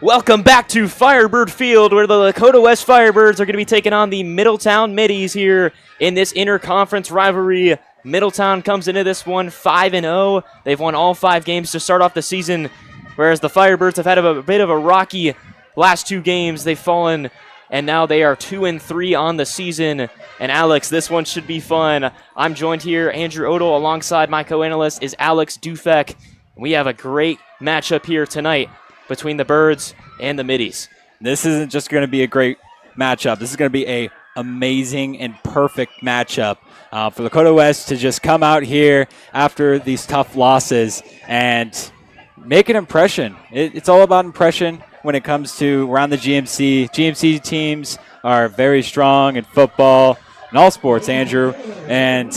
Welcome back to Firebird Field, where the Lakota West Firebirds are going to be taking on the Middletown Middies here in this interconference rivalry. Middletown comes into this one 5-0. They've won all 5 games to start off the season, whereas the Firebirds have had a bit of a rocky last 2 games. They've fallen, and now they are 2-3 on the season. And Alex, this one should be fun. I'm joined here, Andrew Odell, alongside my co-analyst is Alex Dufek. We have a great matchup here tonight between the Birds and the Middies. This isn't just going to be a great matchup. This is going to be an amazing and perfect matchup for Lakota West to just come out here after these tough losses and make an impression. It's all about impression when it comes to around the GMC. GMC teams are very strong in football and all sports, Andrew, and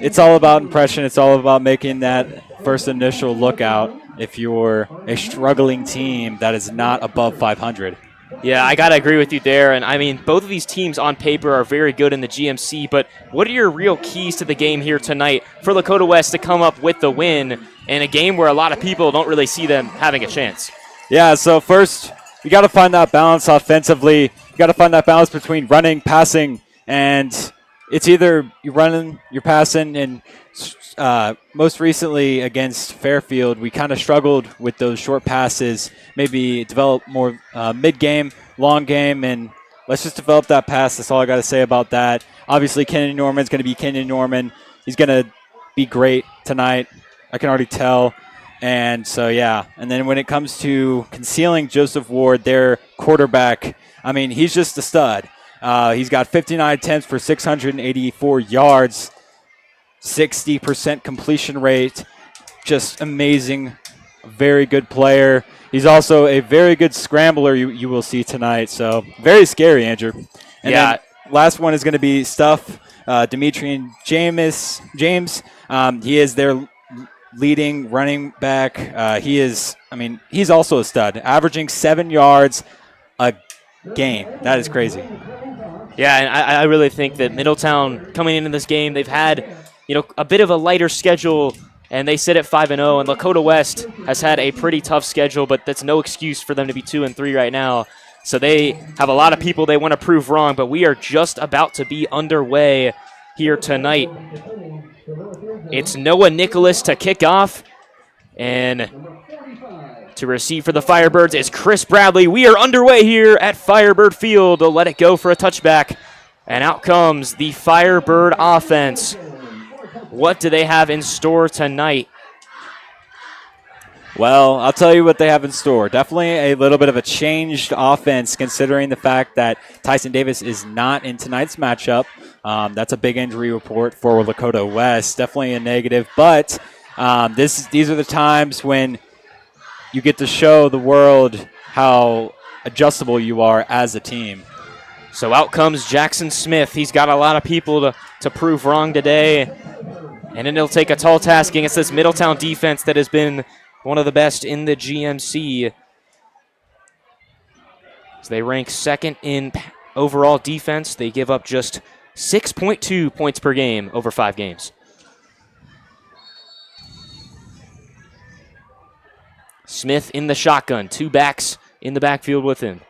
it's all about impression. It's all about making that first initial lookout if you're a struggling team that is not above 500. Yeah, I got to agree with you there. And, I mean, both of these teams on paper are very good in the GMC, but what are your real keys to the game here tonight for Lakota West to come up with the win in a game where a lot of people don't really see them having a chance? Yeah, so first, you got to find that balance offensively. You got to find that balance between running, passing, and it's either you're running, you're passing, and most recently against Fairfield, we kind of struggled with those short passes, maybe develop more mid-game, long game, and let's just develop that pass. That's all I got to say about that. Obviously, Kenyon Norman's going to be Kenyon Norman. He's going to be great tonight. I can already tell. And so, yeah. And then when it comes to concealing Joseph Ward, their quarterback, I mean, he's just a stud. He's got 59 attempts for 684 yards. 60% completion rate, just amazing, very good player. He's also a very good scrambler you will see tonight, so very scary, Andrew. And then last one is going to be Stuff, Dimitri and James. He is their leading running back. He's also a stud, averaging 7 yards a game. That is crazy. Yeah, and I really think that Middletown coming into this game, they've had a bit of a lighter schedule, and they sit at 5-0. And Lakota West has had a pretty tough schedule, but that's no excuse for them to be 2-3 right now. So they have a lot of people they want to prove wrong, but we are just about to be underway here tonight. It's Noah Nicholas to kick off, and to receive for the Firebirds is Chris Bradley. We are underway here at Firebird Field. They'll let it go for a touchback, and out comes the Firebird offense. What do they have in store tonight? Well, I'll tell you what they have in store. Definitely a little bit of a changed offense considering the fact that Tyson Davis is not in tonight's matchup. That's a big injury report for Lakota West. Definitely a negative, but these are the times when you get to show the world how adjustable you are as a team. So out comes Jackson Smith. He's got a lot of people to prove wrong today. And then he'll take a tall task against this Middletown defense that has been one of the best in the GMC. So they rank second in overall defense. They give up just 6.2 points per game over 5 games. Smith in the shotgun. 2 backs in the backfield with him.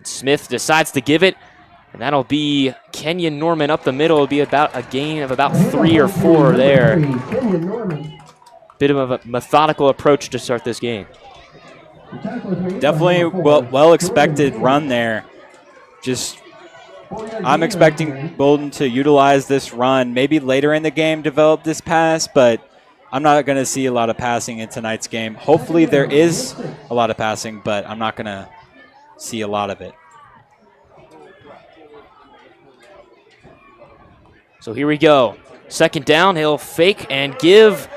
Smith decides to give it, and that'll be Kenyon Norman up the middle. It'll be about a gain of about 3 or 4 there. Bit of a methodical approach to start this game. Definitely well expected run there. I'm expecting Bolden to utilize this run. Maybe later in the game develop this pass, but I'm not going to see a lot of passing in tonight's game. Hopefully there is a lot of passing, but I'm not going to see a lot of it. So here we go. Second down, he'll fake and give,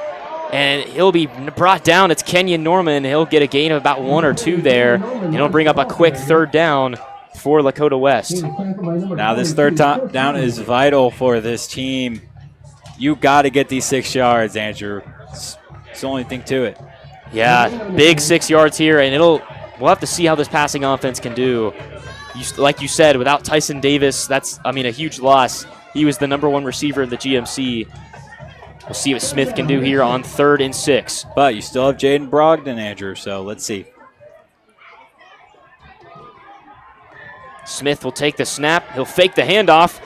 and he'll be brought down. It's Kenyon Norman. He'll get a gain of about 1 or 2 there, and he'll bring up a quick third down for Lakota West. Now this third down is vital for this team. You got to get these 6 yards, Andrew. It's the only thing to it. Yeah, big 6 yards here, and we'll have to see how this passing offense can do. Like you said, without Tyson Davis, that's a huge loss. He was the #1 receiver in the GMC. We'll see what Smith can do here on 3rd and 6. But you still have Jaden Brogdon, Andrew, so let's see. Smith will take the snap. He'll fake the handoff.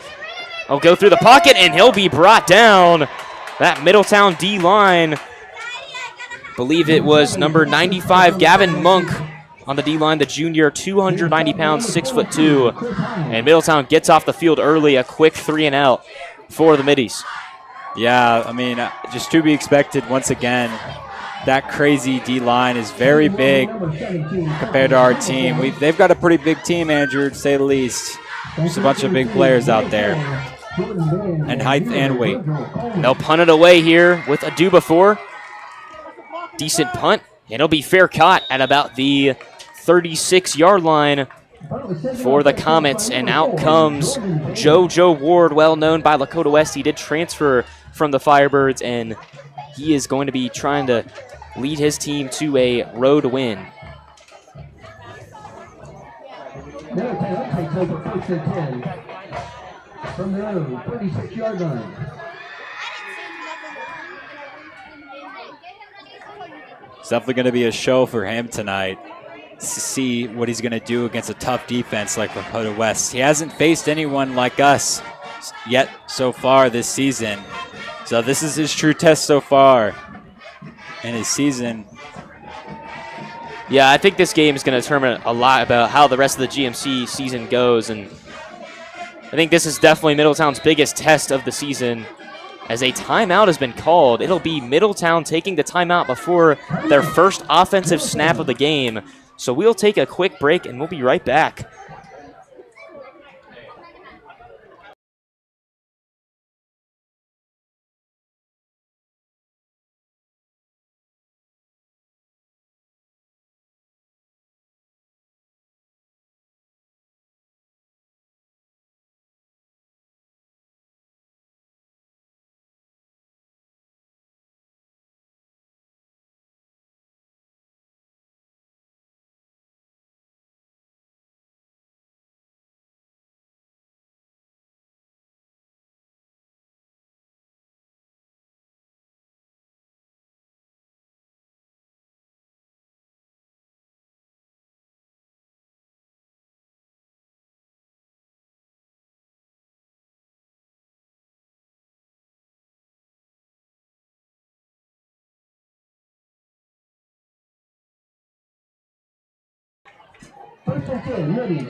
He'll go through the pocket, and he'll be brought down. That Middletown D-line, believe it was number 95, Gavin Monk, on the D-line, the junior, 290 pounds, 6'2". And Middletown gets off the field early, a quick 3-and-out for the Middies. Yeah, I mean, just to be expected once again. That crazy D-line is very big compared to our team. They've got a pretty big team, Andrew, to say the least. There's a bunch of big players out there. And height and weight. They'll punt it away here with a do-before. Decent punt. And it'll be fair caught at about the 36-yard line for the Comets. And out comes JoJo Ward, well known by Lakota West. He did transfer from the Firebirds, and he is going to be trying to lead his team to a road win. Takes over 1st and 10 from their own 36-yard line. It's definitely going to be a show for him tonight to see what he's going to do against a tough defense like Lakota West. He hasn't faced anyone like us yet so far this season. So this is his true test so far in his season. Yeah, I think this game is going to determine a lot about how the rest of the GMC season goes. And I think this is definitely Middletown's biggest test of the season. As a timeout has been called, it'll be Middletown taking the timeout before their first offensive snap of the game. So we'll take a quick break, and we'll be right back.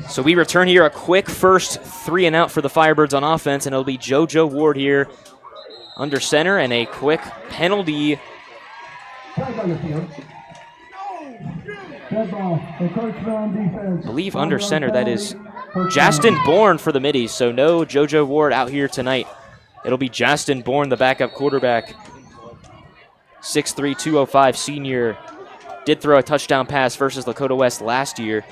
So we return here, a quick first 3-and-out for the Firebirds on offense, and it'll be JoJo Ward here under center, and a quick penalty. I believe under center, that is Justin Bourne for the Middies, so no JoJo Ward out here tonight. It'll be Justin Bourne, the backup quarterback. 6'3", 205 senior. Did throw a touchdown pass versus Lakota West last year.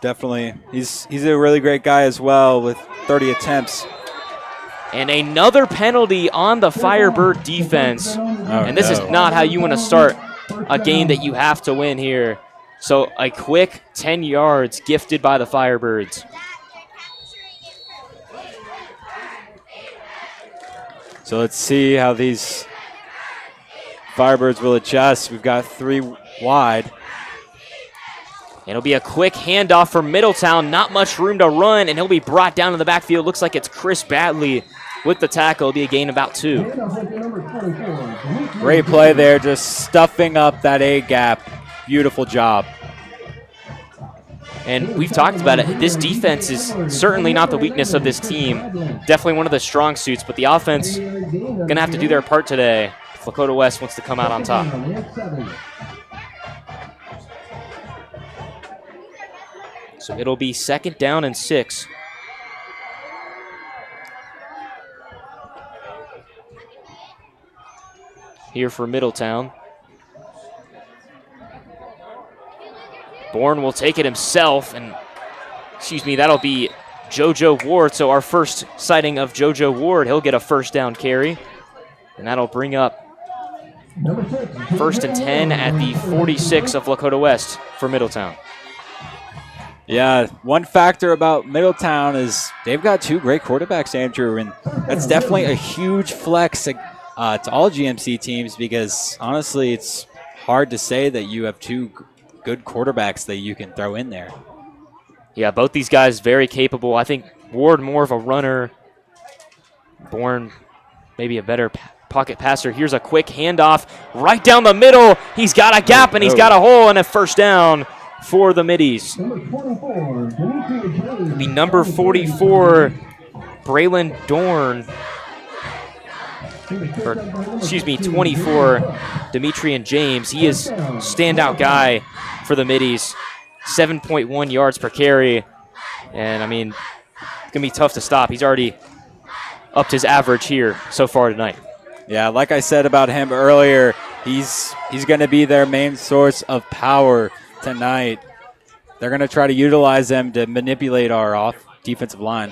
Definitely. He's a really great guy as well with 30 attempts. And another penalty on the Firebird defense. And this is not how you want to start a game that you have to win here. So a quick 10 yards gifted by the Firebirds. So let's see how these Firebirds will adjust. We've got 3 wide. It'll be a quick handoff for Middletown. Not much room to run, and he'll be brought down in the backfield. Looks like it's Chris Badley with the tackle. It'll be a gain of about 2. Great play there, just stuffing up that A gap. Beautiful job. And we've talked about it. This defense is certainly not the weakness of this team. Definitely one of the strong suits, but the offense going to have to do their part today if Lakota West wants to come out on top. So it'll be 2nd down and 6. Here for Middletown. Bourne will take it himself, and that'll be JoJo Ward. So our first sighting of JoJo Ward, he'll get a 1st down carry, and that'll bring up 1st and 10 at the 46 of Lakota West for Middletown. Yeah, one factor about Middletown is they've got 2 great quarterbacks, Andrew, and that's definitely a huge flex to all GMC teams because, honestly, it's hard to say that you have 2 good quarterbacks that you can throw in there. Yeah, both these guys very capable. I think Ward more of a runner. Bourne maybe a better pocket passer. Here's a quick handoff right down the middle. He's got a gap and he's got a hole and a first down for the Middies. The number 44, Braylon Dorn, or excuse me, 24, Demetrian James. He is standout guy for the Middies. 7.1 yards per carry. And, I mean, it's going to be tough to stop. He's already upped his average here so far tonight. Yeah, like I said about him earlier, he's going to be their main source of power tonight. They're going to try to utilize them to manipulate our defensive line.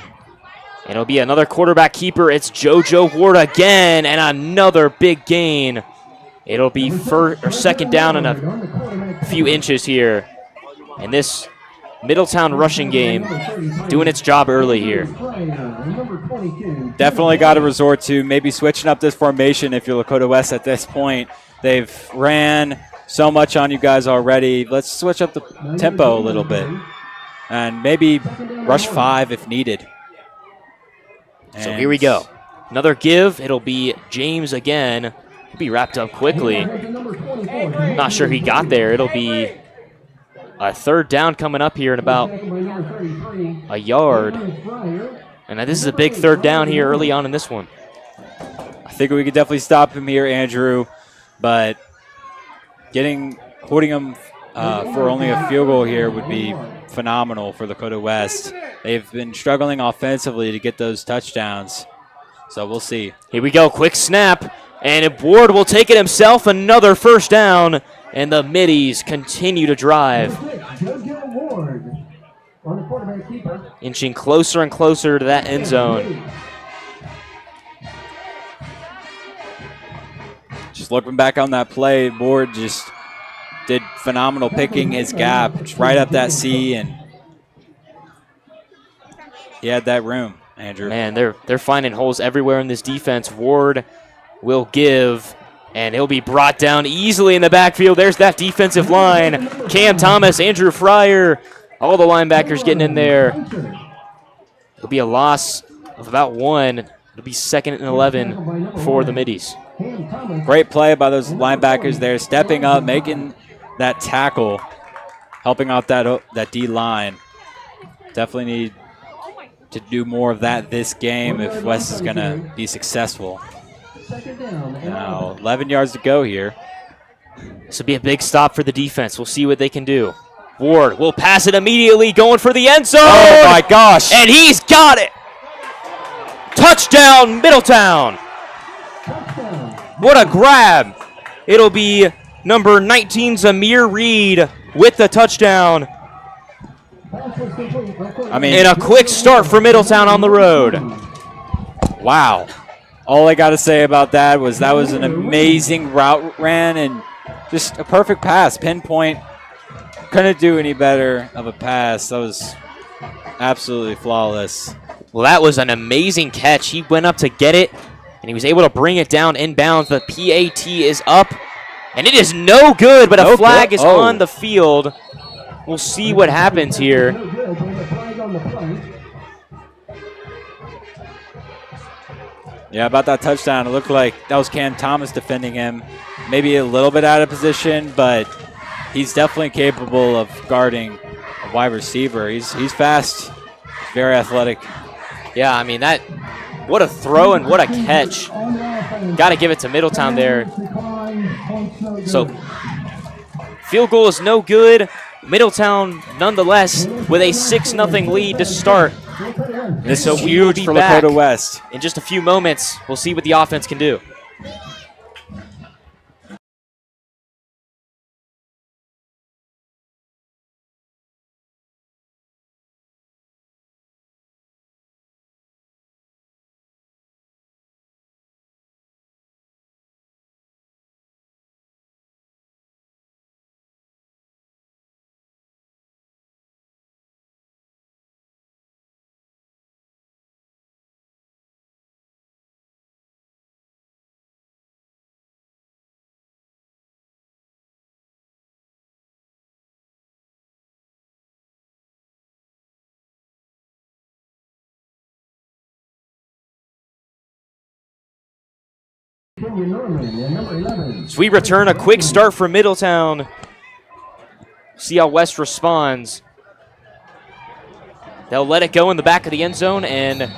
And it'll be another quarterback keeper. It's JoJo Ward again, and another big gain. It'll be second down and a few inches here. And this Middletown rushing game doing its job early here. Definitely got to resort to maybe switching up this formation if you're Lakota West at this point. They've ran so much on you guys already. Let's switch up the tempo a little bit and maybe rush 5 if needed. So here we go. Another give. It'll be James again. He'll be wrapped up quickly. Not sure he got there. It'll be a third down coming up here in about a yard. And this is a big third down here early on in this one. I think we could definitely stop him here, Andrew, but holding him for only a field goal here would be phenomenal for Lakota West. They've been struggling offensively to get those touchdowns, so we'll see. Here we go, quick snap, and Ward will take it himself, another first down, and the Middies continue to drive. Inching closer and closer to that end zone. Just looking back on that play, Ward just did phenomenal picking his gap just right up that C, and he had that room, Andrew. Man, they're finding holes everywhere in this defense. Ward will give, and he'll be brought down easily in the backfield. There's that defensive line. Cam Thomas, Andrew Fryer, all the linebackers getting in there. It'll be a loss of about 1. It'll be 2nd and 11 for the Middies. Great play by those linebackers there, stepping up, making that tackle, helping out that D-line. Definitely need to do more of that this game if West is going to be successful. Now, 11 yards to go here. This will be a big stop for the defense. We'll see what they can do. Ward will pass it immediately, going for the end zone. Oh, my gosh. And he's got it. Touchdown, Middletown. What a grab. It'll be number 19, Zamir Reed, with the touchdown. I mean, and a quick start for Middletown on the road. Wow. All I got to say about that was an amazing route ran and just a perfect pass, pinpoint. Couldn't do any better of a pass. That was absolutely flawless. Well, that was an amazing catch. He went up to get it, and he was able to bring it down inbounds. The PAT is up, and it is no good, but a flag is on the field. We'll see what happens here. Yeah, about that touchdown, it looked like that was Cam Thomas defending him. Maybe a little bit out of position, but he's definitely capable of guarding a wide receiver. He's fast, he's very athletic. Yeah, I mean, what a throw and what a catch. Got to give it to Middletown there. So, field goal is no good. Middletown, nonetheless, with a 6-0 lead to start. This is huge for Lakota West. In just a few moments, we'll see what the offense can do. Kenya Norman, and number 11. So we return a quick start for Middletown. See how West responds. They'll let it go in the back of the end zone, and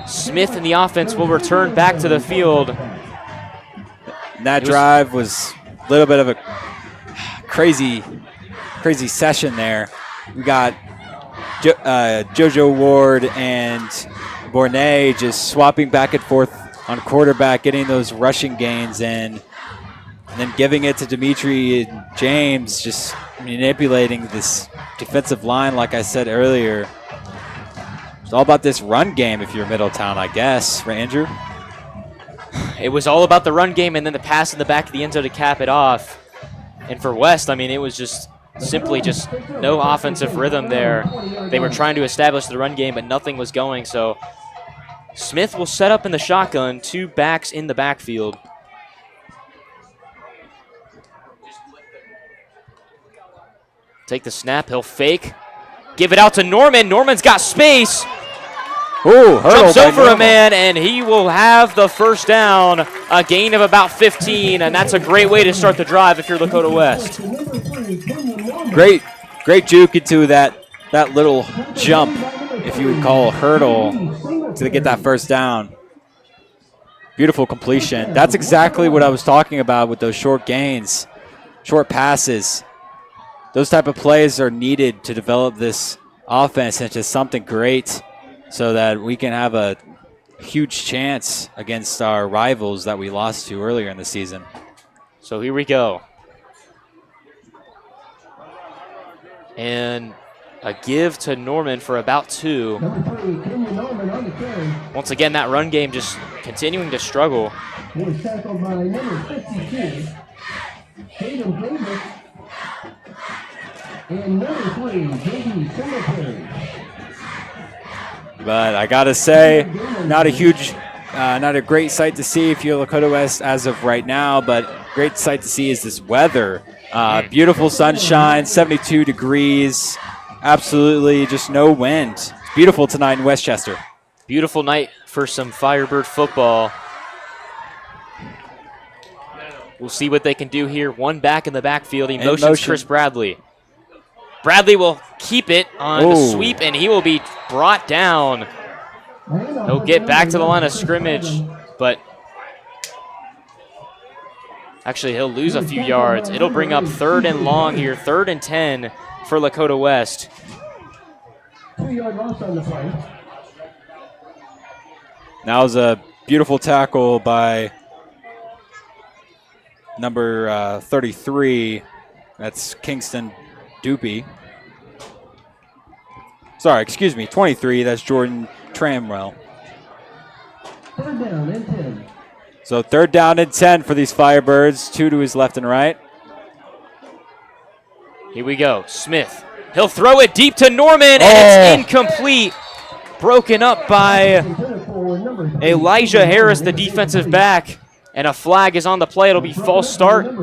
Smith in the offense will return back to the field. And that drive was a little bit of a crazy session there. We got JoJo Ward and Bornay just swapping back and forth on quarterback, getting those rushing gains in, and then giving it to Dimitri and James, just manipulating this defensive line, like I said earlier. It's all about this run game if you're Middletown, I guess, right, Andrew? It was all about the run game and then the pass in the back of the end zone to cap it off. And for West, I mean, it was just simply just no offensive rhythm there. They were trying to establish the run game, but nothing was going. So Smith will set up in the shotgun, 2 backs in the backfield. Take the snap, he'll fake. Give it out to Norman. Norman's got space. Ooh, Jumps over a man, and he will have the first down, a gain of about 15, and that's a great way to start the drive if you're Lakota West. Great juke into that little jump, if you would call a hurdle, to get that first down. Beautiful completion. That's exactly what I was talking about with those short gains, short passes. Those type of plays are needed to develop this offense into something great, so that we can have a huge chance against our rivals that we lost to earlier in the season. So here we go. And a give to Norman for about 2. Once again, that run game just continuing to struggle. He was tackled by number 52, Tatum Davis, and number 3, J.D. Singletary. But I gotta say, not a great sight to see if you're Lakota West as of right now, but great sight to see is this weather. Beautiful sunshine, 72 degrees, absolutely just no wind. It's beautiful tonight in Westchester. Beautiful night for some Firebird football. We'll see what they can do here. 1 back in the backfield. He motions Chris Bradley. Bradley will keep it on the sweep, and he will be brought down. He'll get back to the line of scrimmage, but actually he'll lose a few yards. It'll bring up 3rd and long here, 3rd and 10 for Lakota West. 2-yard loss on the play. That was a beautiful tackle by number 33. That's Kingston Doopy. Sorry, excuse me, 23. That's Jordan Tramwell. 3rd down and 10. So 3rd down and 10 for these Firebirds. 2 to his left and right. Here we go. Smith. He'll throw it deep to Norman, and it's incomplete. Broken up by Elijah Harris, the defensive back. And a flag is on the play. It'll be false start. And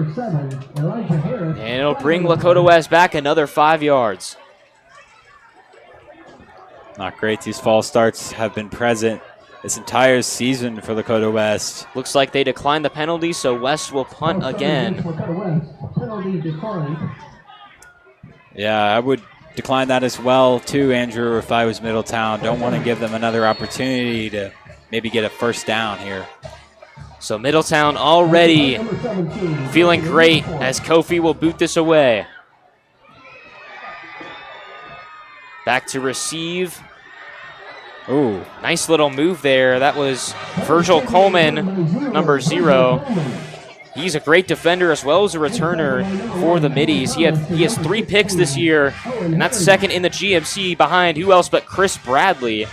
it'll bring Lakota West back another 5 yards. Not great. These false starts have been present this entire season for Lakota West. Looks like they declined the penalty, so West will punt again. Yeah, I would decline that as well too, Andrew, if I was Middletown. Don't want to give them another opportunity to maybe get a first down here. So Middletown already feeling great as Kofi will boot this away. Back to receive. Ooh. Nice little move there. That was Virgil Coleman, number 0. He's a great defender as well as a returner for the Middies. He has 3 picks this year, and that's 2nd in the GMC behind who else but Chris Bradley.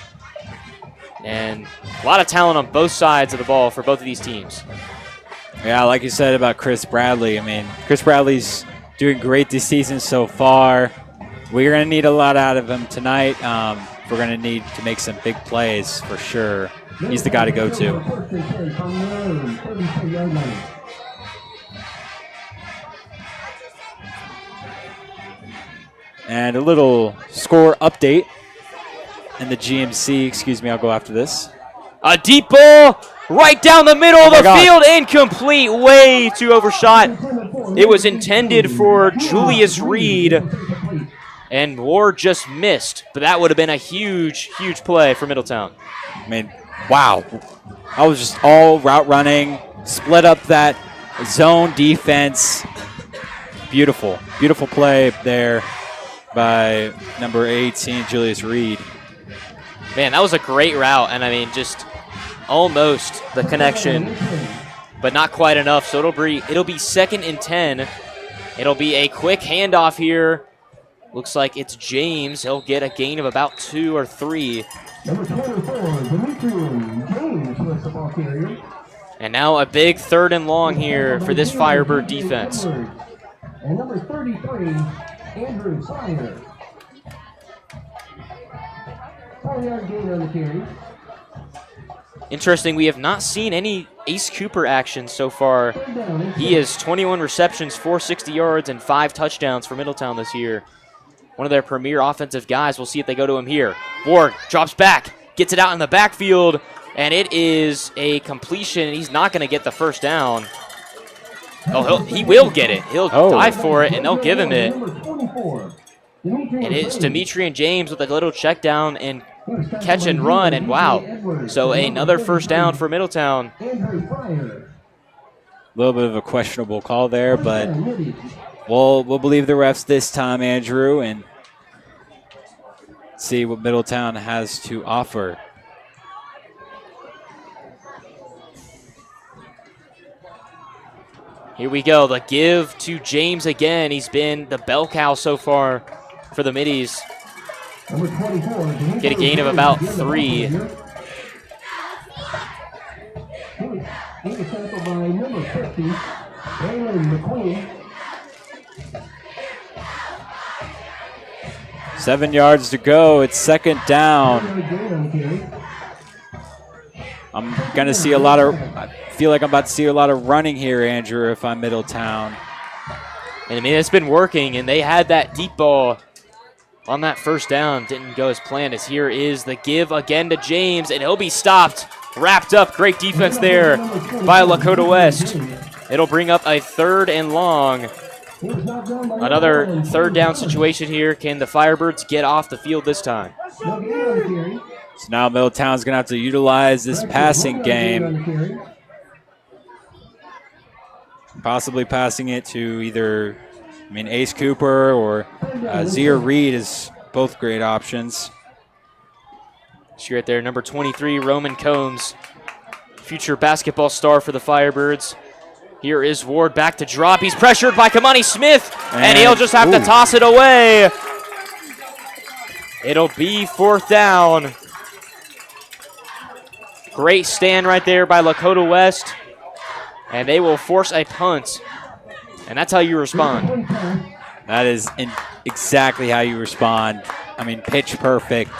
And a lot of talent on both sides of the ball for both of these teams. Yeah, like you said about Chris Bradley. I mean, Chris Bradley's doing great this season so far. We're going to need a lot out of him tonight. We're going to need to make some big plays for sure. He's the guy to go to. And a little score update in the GMC. Excuse me, I'll go after this. A deep ball right down the middle of the God. field, incomplete, way too overshot. It was intended for Julius Reed, and Ward just missed, but that would have been a huge, huge play for Middletown. I mean, wow. I was just all route running, split up that zone defense. Beautiful, beautiful play there by number 18, Julius Reed. Man, that was a great route, and I mean, just almost the connection, but not quite enough. So it'll be 2nd and 10. It'll be a quick handoff here. Looks like it's James. He'll get a gain of about 2 or 3. Number 24, Middletown James was the ball carrier. And now a big 3rd and long here for this Firebird defense. And number 33, Andrew Sire. 4-yard gain on the carry. Interesting, we have not seen any Ace Cooper action so far. He has 21 receptions, 460 yards, and 5 touchdowns for Middletown this year. One of their premier offensive guys. We'll see if they go to him here. Ward drops back, gets it out in the backfield, and it is a completion. He's not going to get the first down. Oh, he will get it. He'll dive for it, and they'll give him it. And it's Demetrian James with a little check down and catch and run, and wow. So another first down for Middletown. A little bit of a questionable call there, but we'll believe the refs this time, Andrew, and see what Middletown has to offer. Here we go, the give to James again. He's been the bell cow so far for the Middies. Get a gain of about 3. $7 yards to go. It's 2nd down. I'm going to see a lot of, I feel like I'm about to see a lot of running here, Andrew, if I'm Middletown. And I mean, it's been working, and they had that deep ball on that first down. Didn't go as planned, as here is the give again to James, and he'll be stopped, wrapped up. Great defense there by Lakota West. It'll bring up a 3rd and long. Another 3rd down situation here. Can the Firebirds get off the field this time? So now Middletown's going to have to utilize this passing game. Possibly passing it to either, Ace Cooper or Zia Reed is both great options. See right there, number 23, Roman Combs, future basketball star for the Firebirds. Here is Ward back to drop. He's pressured by Kamani Smith, and he'll just have to toss it away. It'll be 4th down. Great stand right there by Lakota West, and they will force a punt, and that's how you respond. That is exactly how you respond. Pitch perfect.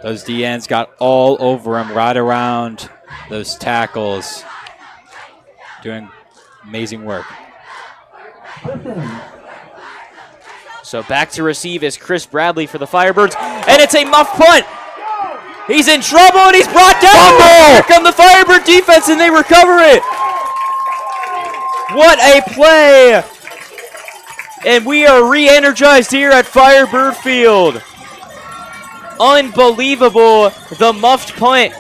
Those DNs got all over him, right around those tackles. Doing amazing work. So back to receive is Chris Bradley for the Firebirds, and it's a muff punt. He's in trouble, and he's brought down. Here come the Firebird defense, and they recover it. What a play. And we are re-energized here at Firebird Field. Unbelievable. The muffed punt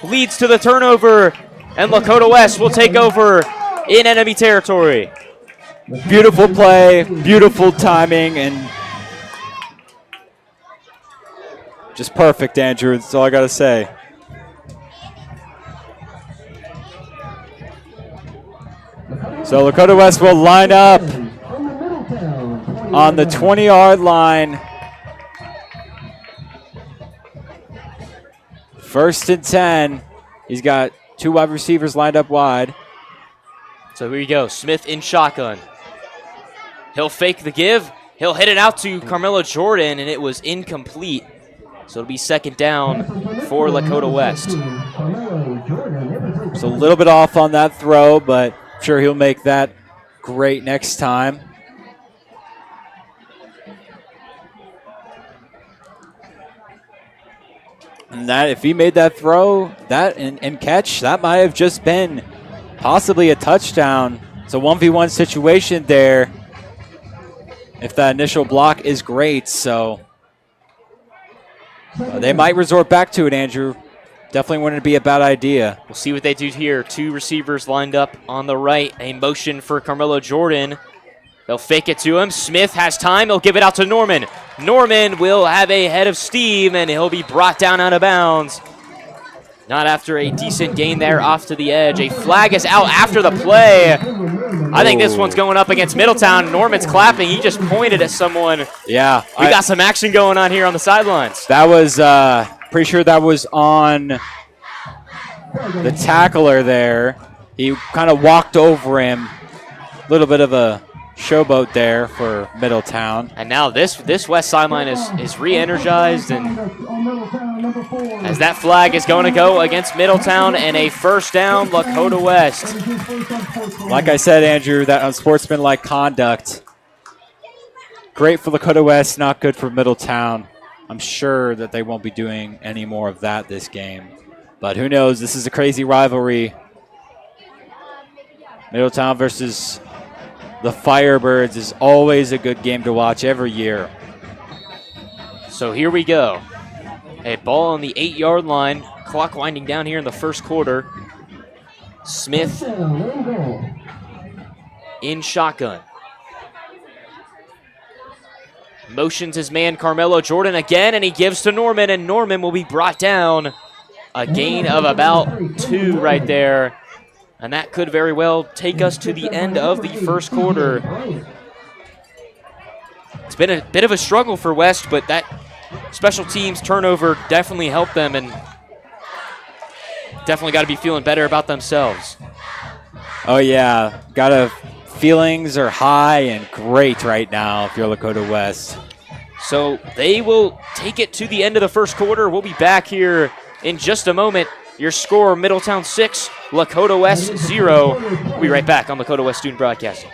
leads to the turnover, and Lakota West will take over in enemy territory. Beautiful play, beautiful timing, and just perfect, Andrew. That's all I got to say. So Lakota West will line up on the 20-yard line. 1st and 10. He's got 2 wide receivers lined up wide. So here you go, Smith in shotgun. He'll fake the give. He'll hit it out to Carmelo Jordan, and it was incomplete. So it'll be 2nd down for Lakota West. It's a little bit off on that throw, but I'm sure he'll make that great next time. And that if he made that throw, that and catch, that might have just been possibly a touchdown. It's a 1v1 situation there. If that initial block is great, so they might resort back to it, Andrew. Definitely wouldn't be a bad idea. We'll see what they do here. 2 receivers lined up on the right. A motion for Carmelo Jordan. They'll fake it to him. Smith has time. He'll give it out to Norman. Norman will have a head of steam, and he'll be brought down out of bounds. Not after a decent gain there off to the edge. A flag is out after the play. I think this one's going up against Middletown. Norman's clapping. He just pointed at someone. Yeah. We got some action going on here on the sidelines. That was, pretty sure that was on the tackler there. He kind of walked over him. A little bit of a showboat there for Middletown. And now this west sideline is re-energized, and as that flag is going to go against Middletown, and a first down, Lakota West. Like I said, Andrew, that unsportsmanlike conduct, great for Lakota West, not good for Middletown. I'm sure that they won't be doing any more of that this game. But who knows? This is a crazy rivalry. Middletown versus the Firebirds is always a good game to watch every year. So here we go. A ball on the 8-yard line. Clock winding down here in the first quarter. Smith in shotgun. Motions his man Carmelo Jordan again, and he gives to Norman, and Norman will be brought down. A gain of about 2 right there. And that could very well take us to the end of the first quarter. It's been a bit of a struggle for West, but that special teams turnover definitely helped them, and definitely got to be feeling better about themselves. Oh, yeah. Feelings are high and great right now if you're Lakota West. So they will take it to the end of the first quarter. We'll be back here in just a moment. Your score, Middletown 6, Lakota West 0. We'll be right back on Lakota West Student Broadcasting.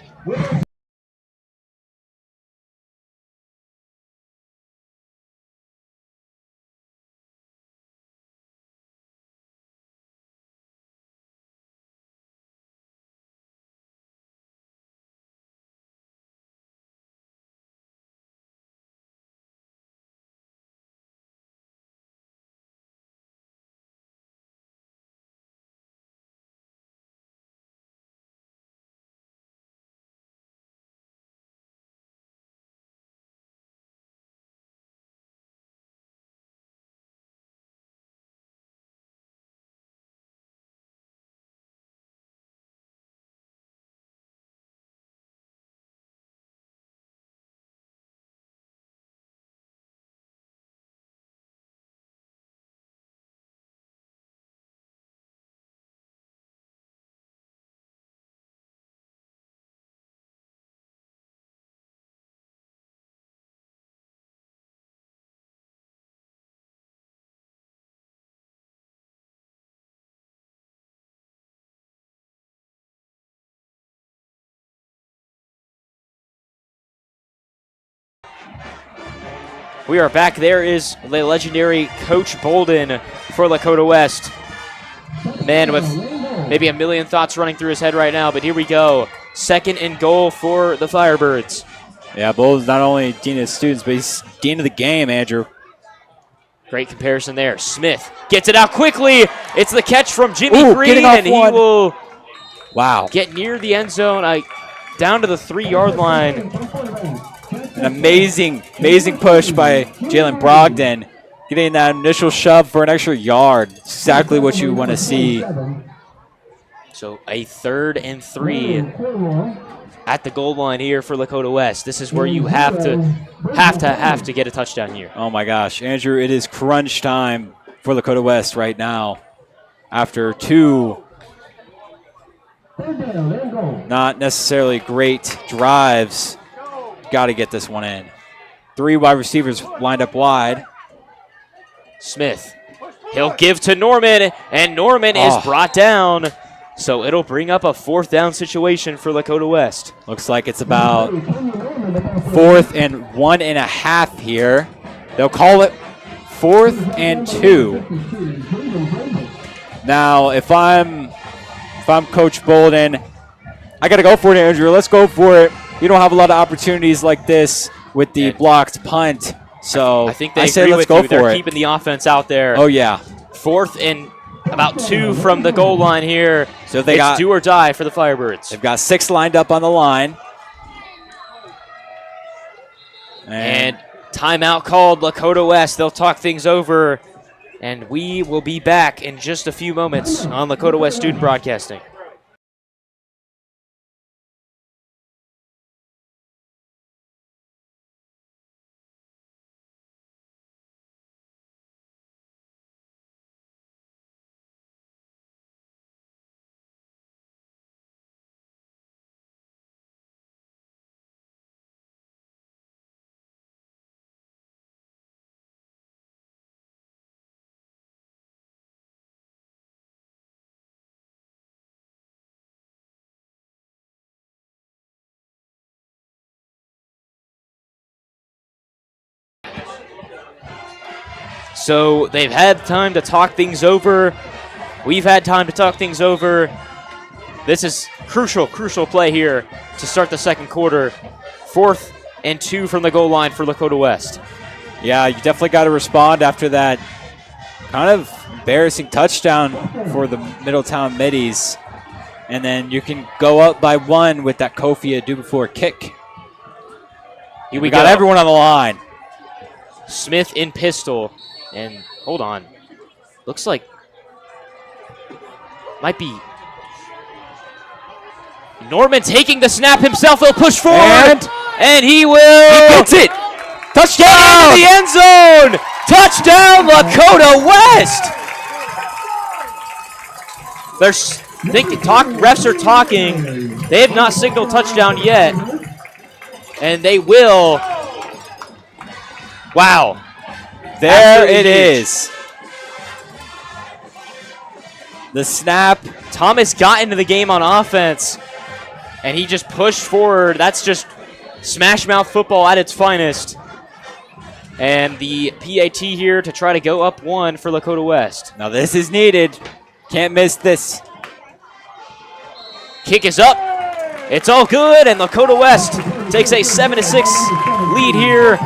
We are back. There is the legendary Coach Bolden for Lakota West. Man with maybe a million thoughts running through his head right now, but here we go. 2nd and goal for the Firebirds. Yeah, Bolden's not only dean of students, but he's dean of the game, Andrew. Great comparison there. Smith gets it out quickly. It's the catch from Jimmy Green, and he will get near the end zone, down to the 3-yard line. An amazing push by Jalen Brogdon, getting that initial shove for an extra yard. Exactly what you want to see. So a 3rd and 3 at the goal line here for Lakota West. This is where you have to get a touchdown here. Oh my gosh, Andrew, it is crunch time for Lakota West right now. After 2 not necessarily great drives, got to get this one in. 3 wide receivers lined up wide. Smith, he'll give to Norman, and Norman is brought down. So it'll bring up a 4th down situation for Lakota West. Looks like it's about 4th and 1.5 here. They'll call it 4th and 2. Now, if I'm Coach Bolden, I got to go for it, Andrew. Let's go for it. You don't have a lot of opportunities like this with the blocked punt. So I think they I say agree let's with go you. for They're it. keeping the offense out there. Oh, yeah. 4th and about 2 from the goal line here. So they it's got do or die for the Firebirds. They've got 6 lined up on the line. And timeout called, Lakota West. They'll talk things over, and we will be back in just a few moments on Lakota West Student Broadcasting. So they've had time to talk things over. We've had time to talk things over. This is crucial play here to start the second quarter. 4th and 2 from the goal line for Lakota West. Yeah, you definitely got to respond after that kind of embarrassing touchdown for the Middletown Middies. And then you can go up by 1 with that Kofi Adubafor kick. Here we got everyone on the line. Smith in pistol. And hold on. Looks like might be Norman taking the snap himself. He'll push forward. And he will. He gets it. Touchdown! Into the end zone. Touchdown, Lakota West. Refs are talking. They have not signaled touchdown yet. And they will. Wow. There Absolutely it huge. is. The snap. Thomas got into the game on offense, and he just pushed forward. That's just smash mouth football at its finest. And the PAT here to try to go up 1 for Lakota West. Now this is needed. Can't miss this. Kick is up. It's all good, and Lakota West takes a 7-6 lead here.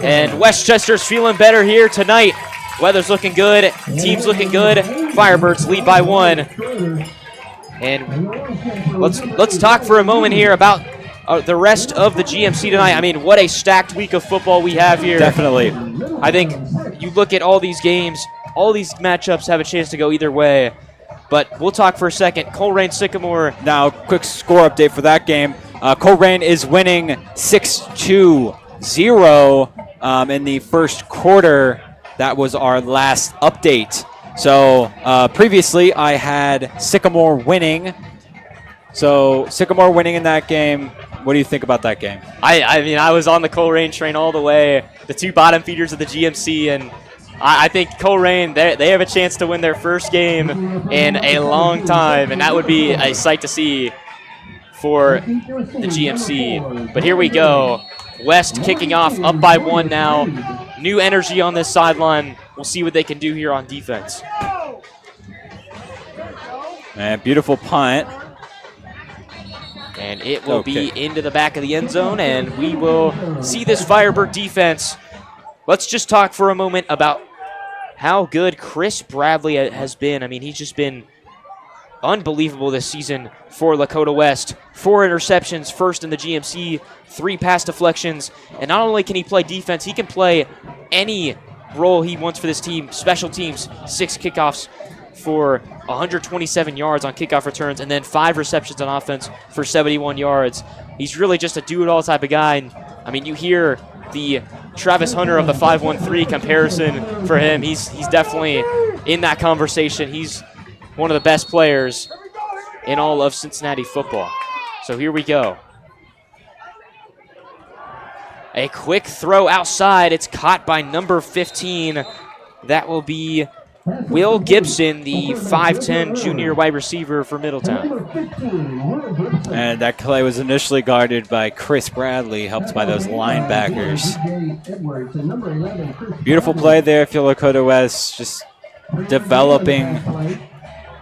And Westchester's feeling better here tonight. Weather's looking good. Team's looking good. Firebirds lead by 1. And let's talk for a moment here about the rest of the GMC tonight. I mean, what a stacked week of football we have here. Definitely. I think you look at all these games, all these matchups have a chance to go either way. But we'll talk for a second. Coleraine Sycamore. Now, quick score update for that game. Coleraine is winning 6-2-0 in the first quarter. That was our last update. So previously I had Sycamore winning. So Sycamore winning in that game. What do you think about that game? I mean, I was on the Coleraine train all the way. The 2 bottom feeders of the GMC, and I think Coleraine, they have a chance to win their first game in a long time, and that would be a sight to see for the GMC. But here we go. West kicking off, up by 1 now. New energy on this sideline. We'll see what they can do here on defense. And beautiful punt. And it will be into the back of the end zone, and we will see this Firebird defense. Let's just talk for a moment about how good Chris Bradley has been. I mean, he's just been unbelievable this season for Lakota West. 4 interceptions, first in the GMC, 3 pass deflections. And not only can he play defense, he can play any role he wants for this team. Special teams, 6 kickoffs for 127 yards on kickoff returns, and then 5 receptions on offense for 71 yards. He's really just a do-it-all type of guy. And, I mean, you hear the Travis Hunter of the 5-1-3 comparison for him. He's definitely in that conversation. He's one of the best players in all of Cincinnati football. So here we go. A quick throw outside. It's caught by number 15. That will be Will Gibson, the 5'10 junior wide receiver for Middletown. Number 15, Will Gibson. And that play was initially guarded by Chris Bradley, helped by those linebackers. DJ Edwards and number 11, Chris Beautiful play there for Lakota West, just developing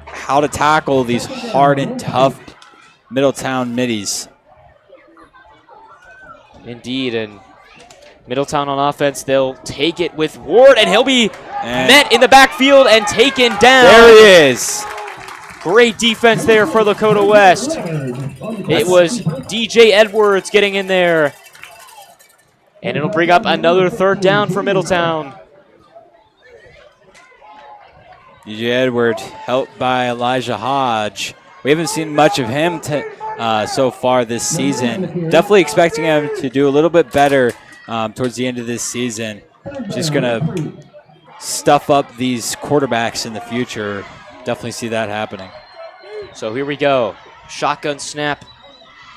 how to tackle these hard and tough Middletown middies. Indeed, and Middletown on offense, they'll take it with Ward, and he'll be met in the backfield and taken down. There he is. Great defense there for Lakota West. It was DJ Edwards getting in there. And it'll bring up another third down for Middletown. DJ Edwards, helped by Elijah Hodge. We haven't seen much of him so far this season. Definitely expecting him to do a little bit better towards the end of this season. Just going to stuff up these quarterbacks in the future. Definitely see that happening. So here we go. Shotgun snap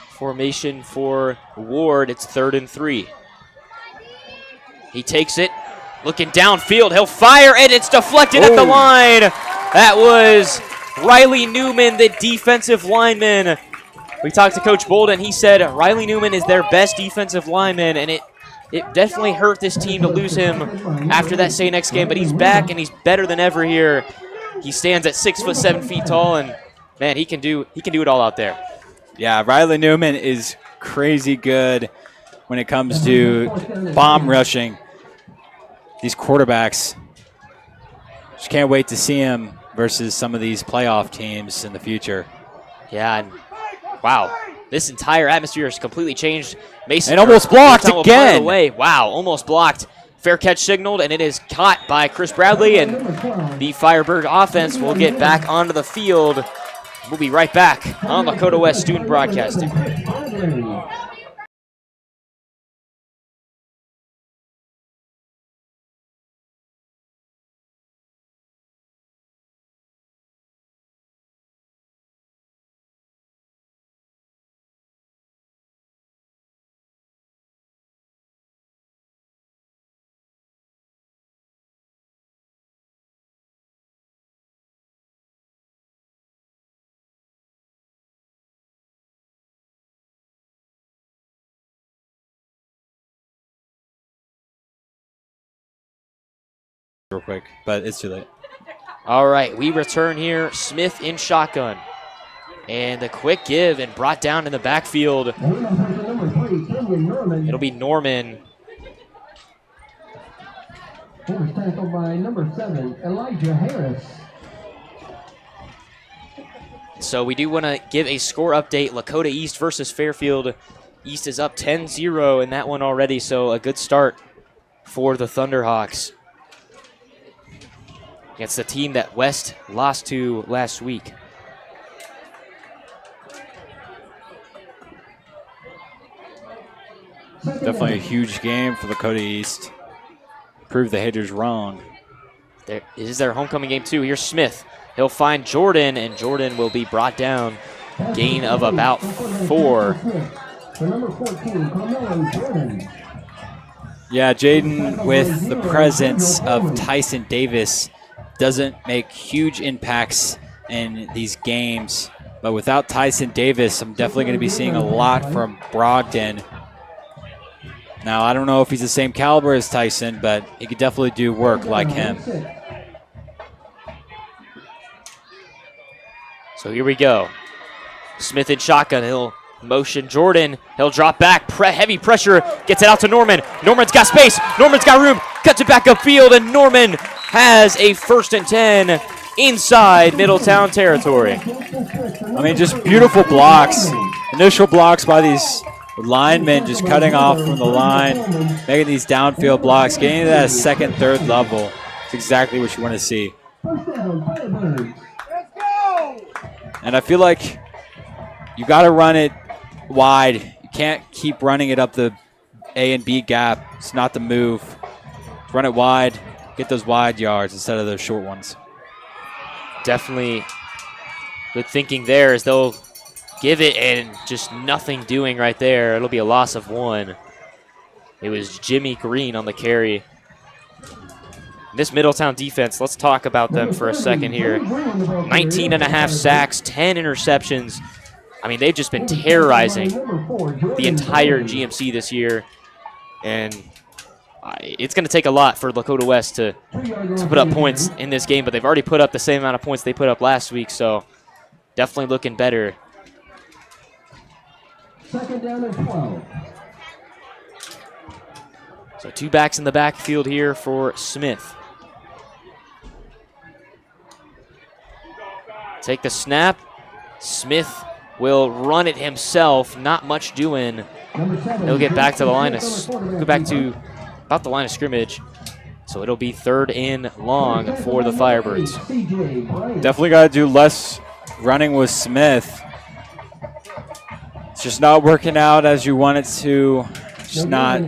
formation for Ward. It's 3rd and 3. He takes it, looking downfield. He'll fire, and it's deflected at the line. That was Riley Newman, the defensive lineman. We talked to Coach Bolden. He said Riley Newman is their best defensive lineman, and it definitely hurt this team to lose him after that St. X game, but he's back, and he's better than ever here. He stands at 6'7" tall, and man, he can do it all out there. Yeah, Riley Newman is crazy good when it comes to bomb rushing these quarterbacks. Just can't wait to see him versus some of these playoff teams in the future. Yeah, and wow, this entire atmosphere has completely changed. Mason and almost blocked again. Away. Wow, almost blocked. Fair catch signaled, and it is caught by Chris Bradley, and the Firebird offense will get back onto the field. We'll be right back on Lakota West Student Broadcasting. Real quick, but it's too late. All right, we return here. Smith in shotgun. And the quick give and brought down in the backfield. It'll be Norman. Was tackled by number 7, Elijah Harris. So we do want to give a score update. Lakota East versus Fairfield. East is up 10-0 in that one already, so a good start for the Thunderhawks against the team that West lost to last week. Definitely a huge game for Lakota East. Prove the haters wrong. This is their homecoming game too. Here's Smith. He'll find Jordan, and Jordan will be brought down. Gain of about 4. Yeah, Jaden with the presence of Tyson Davis doesn't make huge impacts in these games. But without Tyson Davis, I'm definitely going to be seeing a lot from Brogdon. Now, I don't know if he's the same caliber as Tyson, but he could definitely do work like him. So here we go. Smith in shotgun. He'll motion Jordan. He'll drop back. Heavy pressure. Gets it out to Norman. Norman's got space. Norman's got room. Cuts it back upfield, and Norman has a 1st and 10 inside Middletown territory. I mean, just beautiful blocks. Initial blocks by these linemen just cutting off from the line, making these downfield blocks, getting to that 2nd, 3rd level. It's exactly what you want to see. And I feel like you got to run it wide. You can't keep running it up the A and B gap. It's not the move. Run it wide. Get those wide yards instead of those short ones. Definitely good thinking there as they'll give it and just nothing doing right there. It'll be a loss of 1. It was Jimmy Green on the carry. This Middletown defense, let's talk about them for a second here. 19 and a half sacks, 10 interceptions. I mean, they've just been terrorizing the entire GMC this year. And it's going to take a lot for Lakota West to put up points in this game, but they've already put up the same amount of points they put up last week, so definitely looking better. Second down and 12. So 2 backs in the backfield here for Smith. Take the snap. Smith will run it himself. Not much doing. He'll get back to the line of go back to about the line of scrimmage. So it'll be 3rd and long for the Firebirds. Definitely got to do less running with Smith. It's just not working out as you want it to. Just not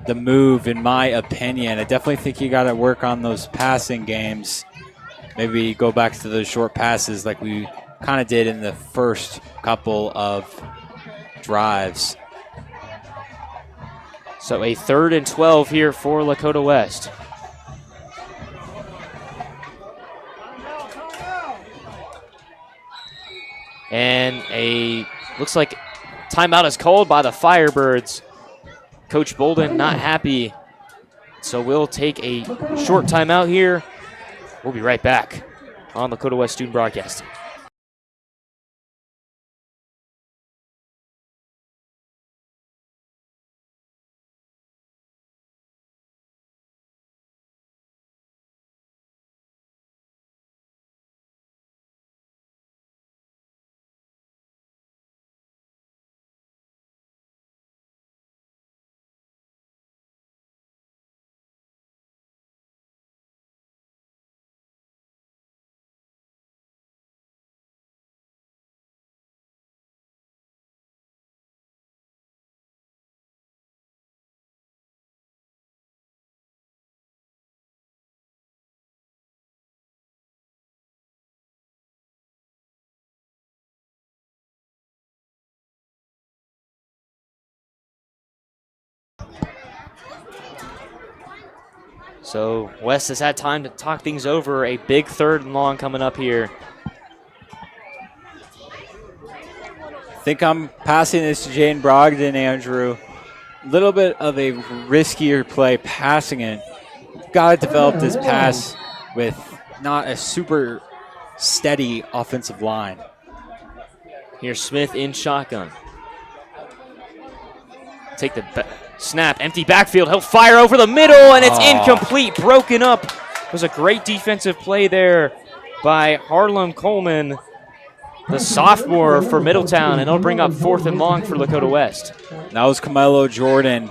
the move, in my opinion. I definitely think you got to work on those passing games. Maybe go back to those short passes like we kind of did in the first couple of drives. So a 3rd and 12 here for Lakota West. And looks like timeout is called by the Firebirds. Coach Bolden not happy. So we'll take a short timeout here. We'll be right back on Lakota West Student Broadcasting. So West has had time to talk things over. A big 3rd and long coming up here. I think I'm passing this to Jaden Brogdon, Andrew. A little bit of a riskier play passing it. Got to develop this pass with not a super steady offensive line. Here's Smith in shotgun. Take the snap, empty backfield. He'll fire over the middle, and it's incomplete, broken up. It was a great defensive play there by Harlem Coleman, the sophomore for Middletown, and it'll bring up 4th and long for Lakota West. That was Camilo Jordan.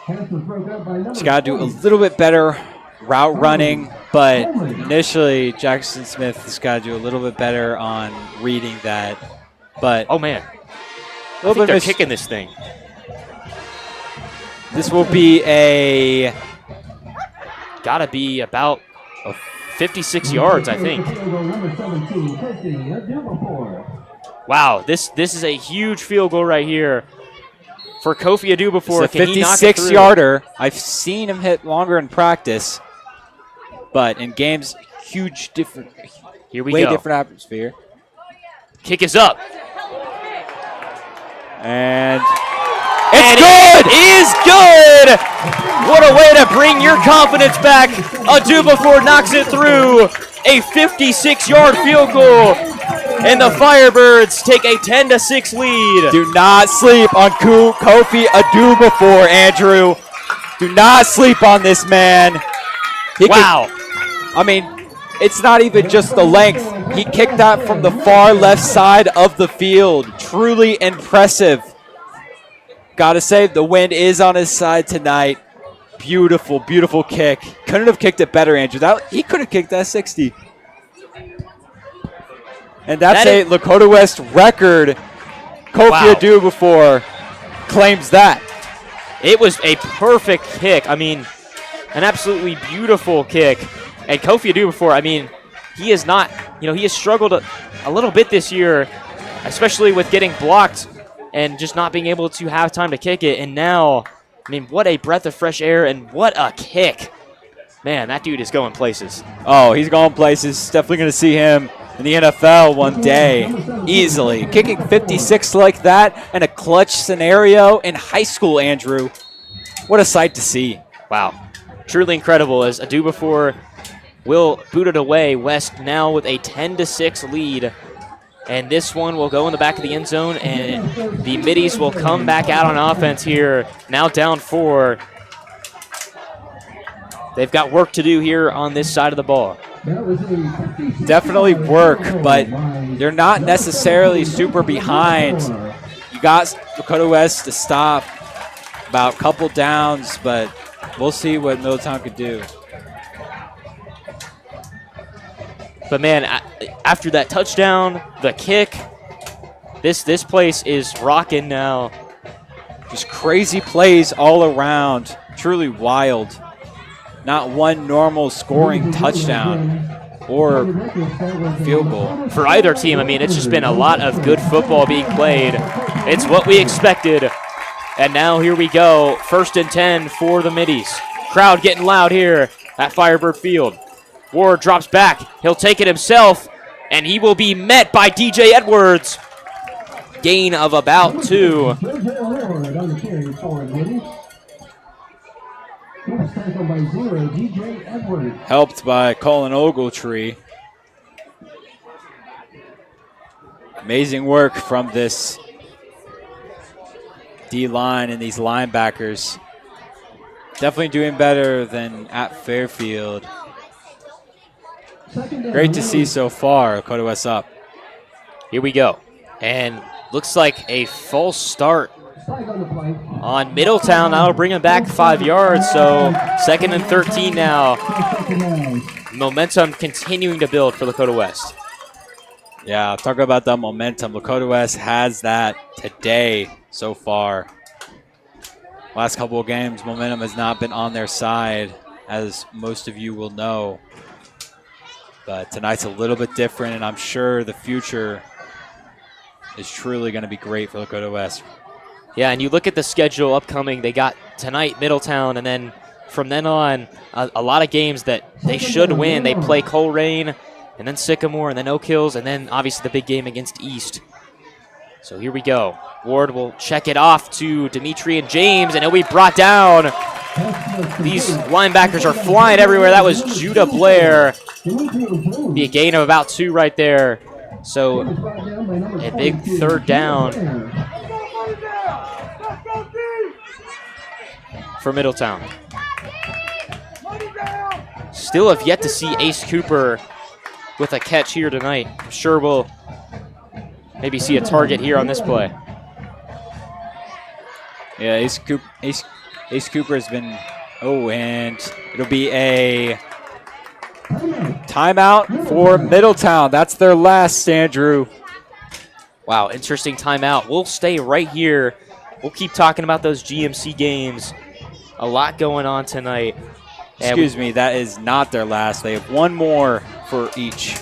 He's got to do a little bit better route running, but initially Jackson Smith has got to do a little bit better on reading that. But oh man, I think they're kicking this thing. This will be gotta be about 56 yards, I think. Wow, this is a huge field goal right here for Kofi Adubafor. It's a 56-yarder. I've seen him hit longer in practice, but in games, huge different. Here we go. Way different atmosphere. Kick is up. And it's good! It is good! What a way to bring your confidence back. Adubafor knocks it through. A 56-yard field goal. And the Firebirds take a 10-6 lead. Do not sleep on Kofi Adubafor, Andrew. Do not sleep on this man. Wow. I mean, it's not even just the length. He kicked that from the far left side of the field. Truly impressive. Gotta say, the wind is on his side tonight. Beautiful, beautiful kick. Couldn't have kicked it better, Andrew. He could have kicked that 60. And that's a Lakota West record. Kofi Adubafor claims that. It was a perfect kick. I mean, an absolutely beautiful kick. And Kofi Adubafor, I mean, he is not, he has struggled a little bit this year, especially with getting blocked and just not being able to have time to kick it. And now, I mean, what a breath of fresh air and what a kick. Man, that dude is going places. Oh, he's going places. Definitely going to see him in the NFL one day, easily. Kicking 56 like that in a clutch scenario in high school, Andrew. What a sight to see. Wow. Truly incredible. As a do before will boot it away. West now with a 10-6 lead. And this one will go in the back of the end zone, and the Middies will come back out on offense here. Now down 4. They've got work to do here on this side of the ball. Definitely work, but they're not necessarily super behind. You got Lakota West to stop about a couple downs, but we'll see what Middletown could do. But man, after that touchdown, the kick, this place is rocking now. Just crazy plays all around. Truly wild. Not one normal scoring touchdown or field goal. For either team, I mean, it's just been a lot of good football being played. It's what we expected. And now here we go. 1st and 10 for the Middies. Crowd getting loud here at Firebird Field. Ward drops back. He'll take it himself, and he will be met by DJ Edwards. Gain of about 2. Helped by Colin Ogletree. Amazing work from this D-line and these linebackers. Definitely doing better than at Fairfield. Great to see so far. Lakota West up. Here we go. And looks like a false start on Middletown. That'll bring him back 5 yards. So 2nd and 13 now. Momentum continuing to build for Lakota West. Yeah, talk about that momentum. Lakota West has that today so far. Last couple of games, momentum has not been on their side, as most of you will know. But tonight's a little bit different, and I'm sure the future is truly going to be great for Lakota West. Yeah, and you look at the schedule upcoming. They got tonight Middletown, and then from then on, a lot of games that they should win. They play Coleraine, and then Sycamore, and then Oak Hills, and then obviously the big game against East. So here we go. Ward will check it off to Dimitri and James, and he'll be brought down. These linebackers are flying everywhere. That was Judah Blair. Be a gain of about 2 right there. So a big 3rd down for Middletown. Still have yet to see Ace Cooper with a catch here tonight. I'm sure we'll maybe see a target here on this play. Yeah, Ace Cooper has been, and it'll be a timeout for Middletown. That's their last, Andrew. Wow, interesting timeout. We'll stay right here. We'll keep talking about those GMC games. A lot going on tonight. Excuse me, that is not their last. They have one more for each.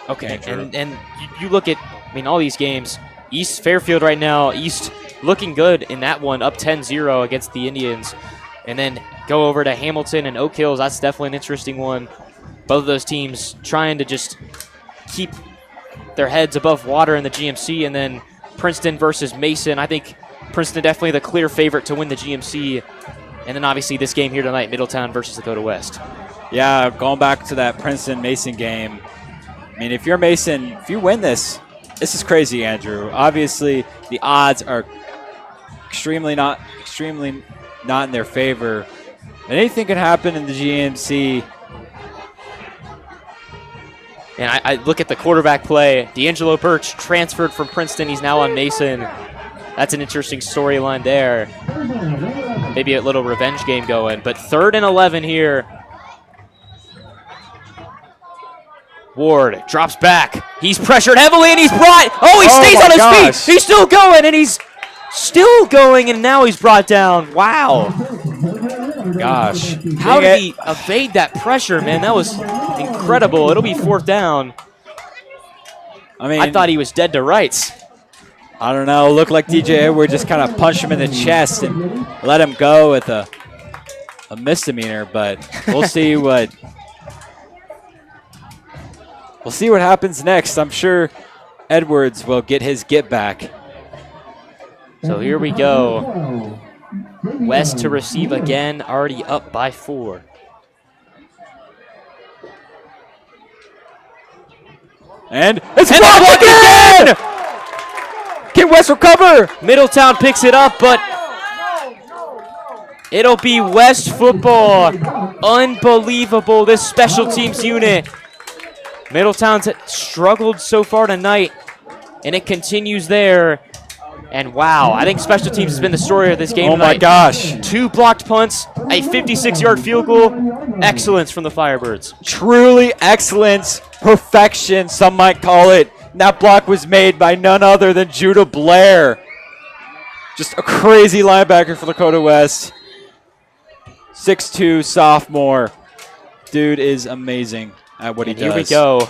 Okay, and you look at, I mean, all these games. East Fairfield right now, East looking good in that one, up 10-0 against the Indians. And then go over to Hamilton and Oak Hills. That's definitely an interesting one. Both of those teams trying to just keep their heads above water in the GMC. And then Princeton versus Mason. I think Princeton definitely the clear favorite to win the GMC. And then obviously this game here tonight, Middletown versus Lakota West. Yeah, going back to that Princeton-Mason game. I mean, if you're Mason, if you win this is crazy, Andrew. Obviously, the odds are extremely not in their favor. And anything can happen in the GMC. And I look at the quarterback play. D'Angelo Birch transferred from Princeton. He's now on Mason. That's an interesting storyline there. Maybe a little revenge game going. But 3rd and 11 here. Ward drops back. He's pressured heavily, and he's brought. Oh, he stays on his feet. He's still going, and he's still going, and now he's brought down. Wow. Gosh. How did he evade that pressure, man? That was incredible. It'll be 4th down. I thought he was dead to rights. I don't know. Looked like DJ Edwards just kind of punched him in the chest and let him go with a a misdemeanor, but we'll see what happens next. I'm sure Edwards will get his get back. So here we go. West to receive again, already up by 4. And it's blocked again! Can West recover? Middletown picks it up, but it'll be West football. Unbelievable, this special teams unit. Middletown's struggled so far tonight, and it continues there. And wow, I think special teams has been the story of this game tonight. Oh my gosh. 2 blocked punts, a 56-yard field goal. Excellence from the Firebirds. Truly excellence, perfection, some might call it. And that block was made by none other than Judah Blair. Just a crazy linebacker for Lakota West. 6'2", sophomore. Dude is amazing at what he does. Here we go.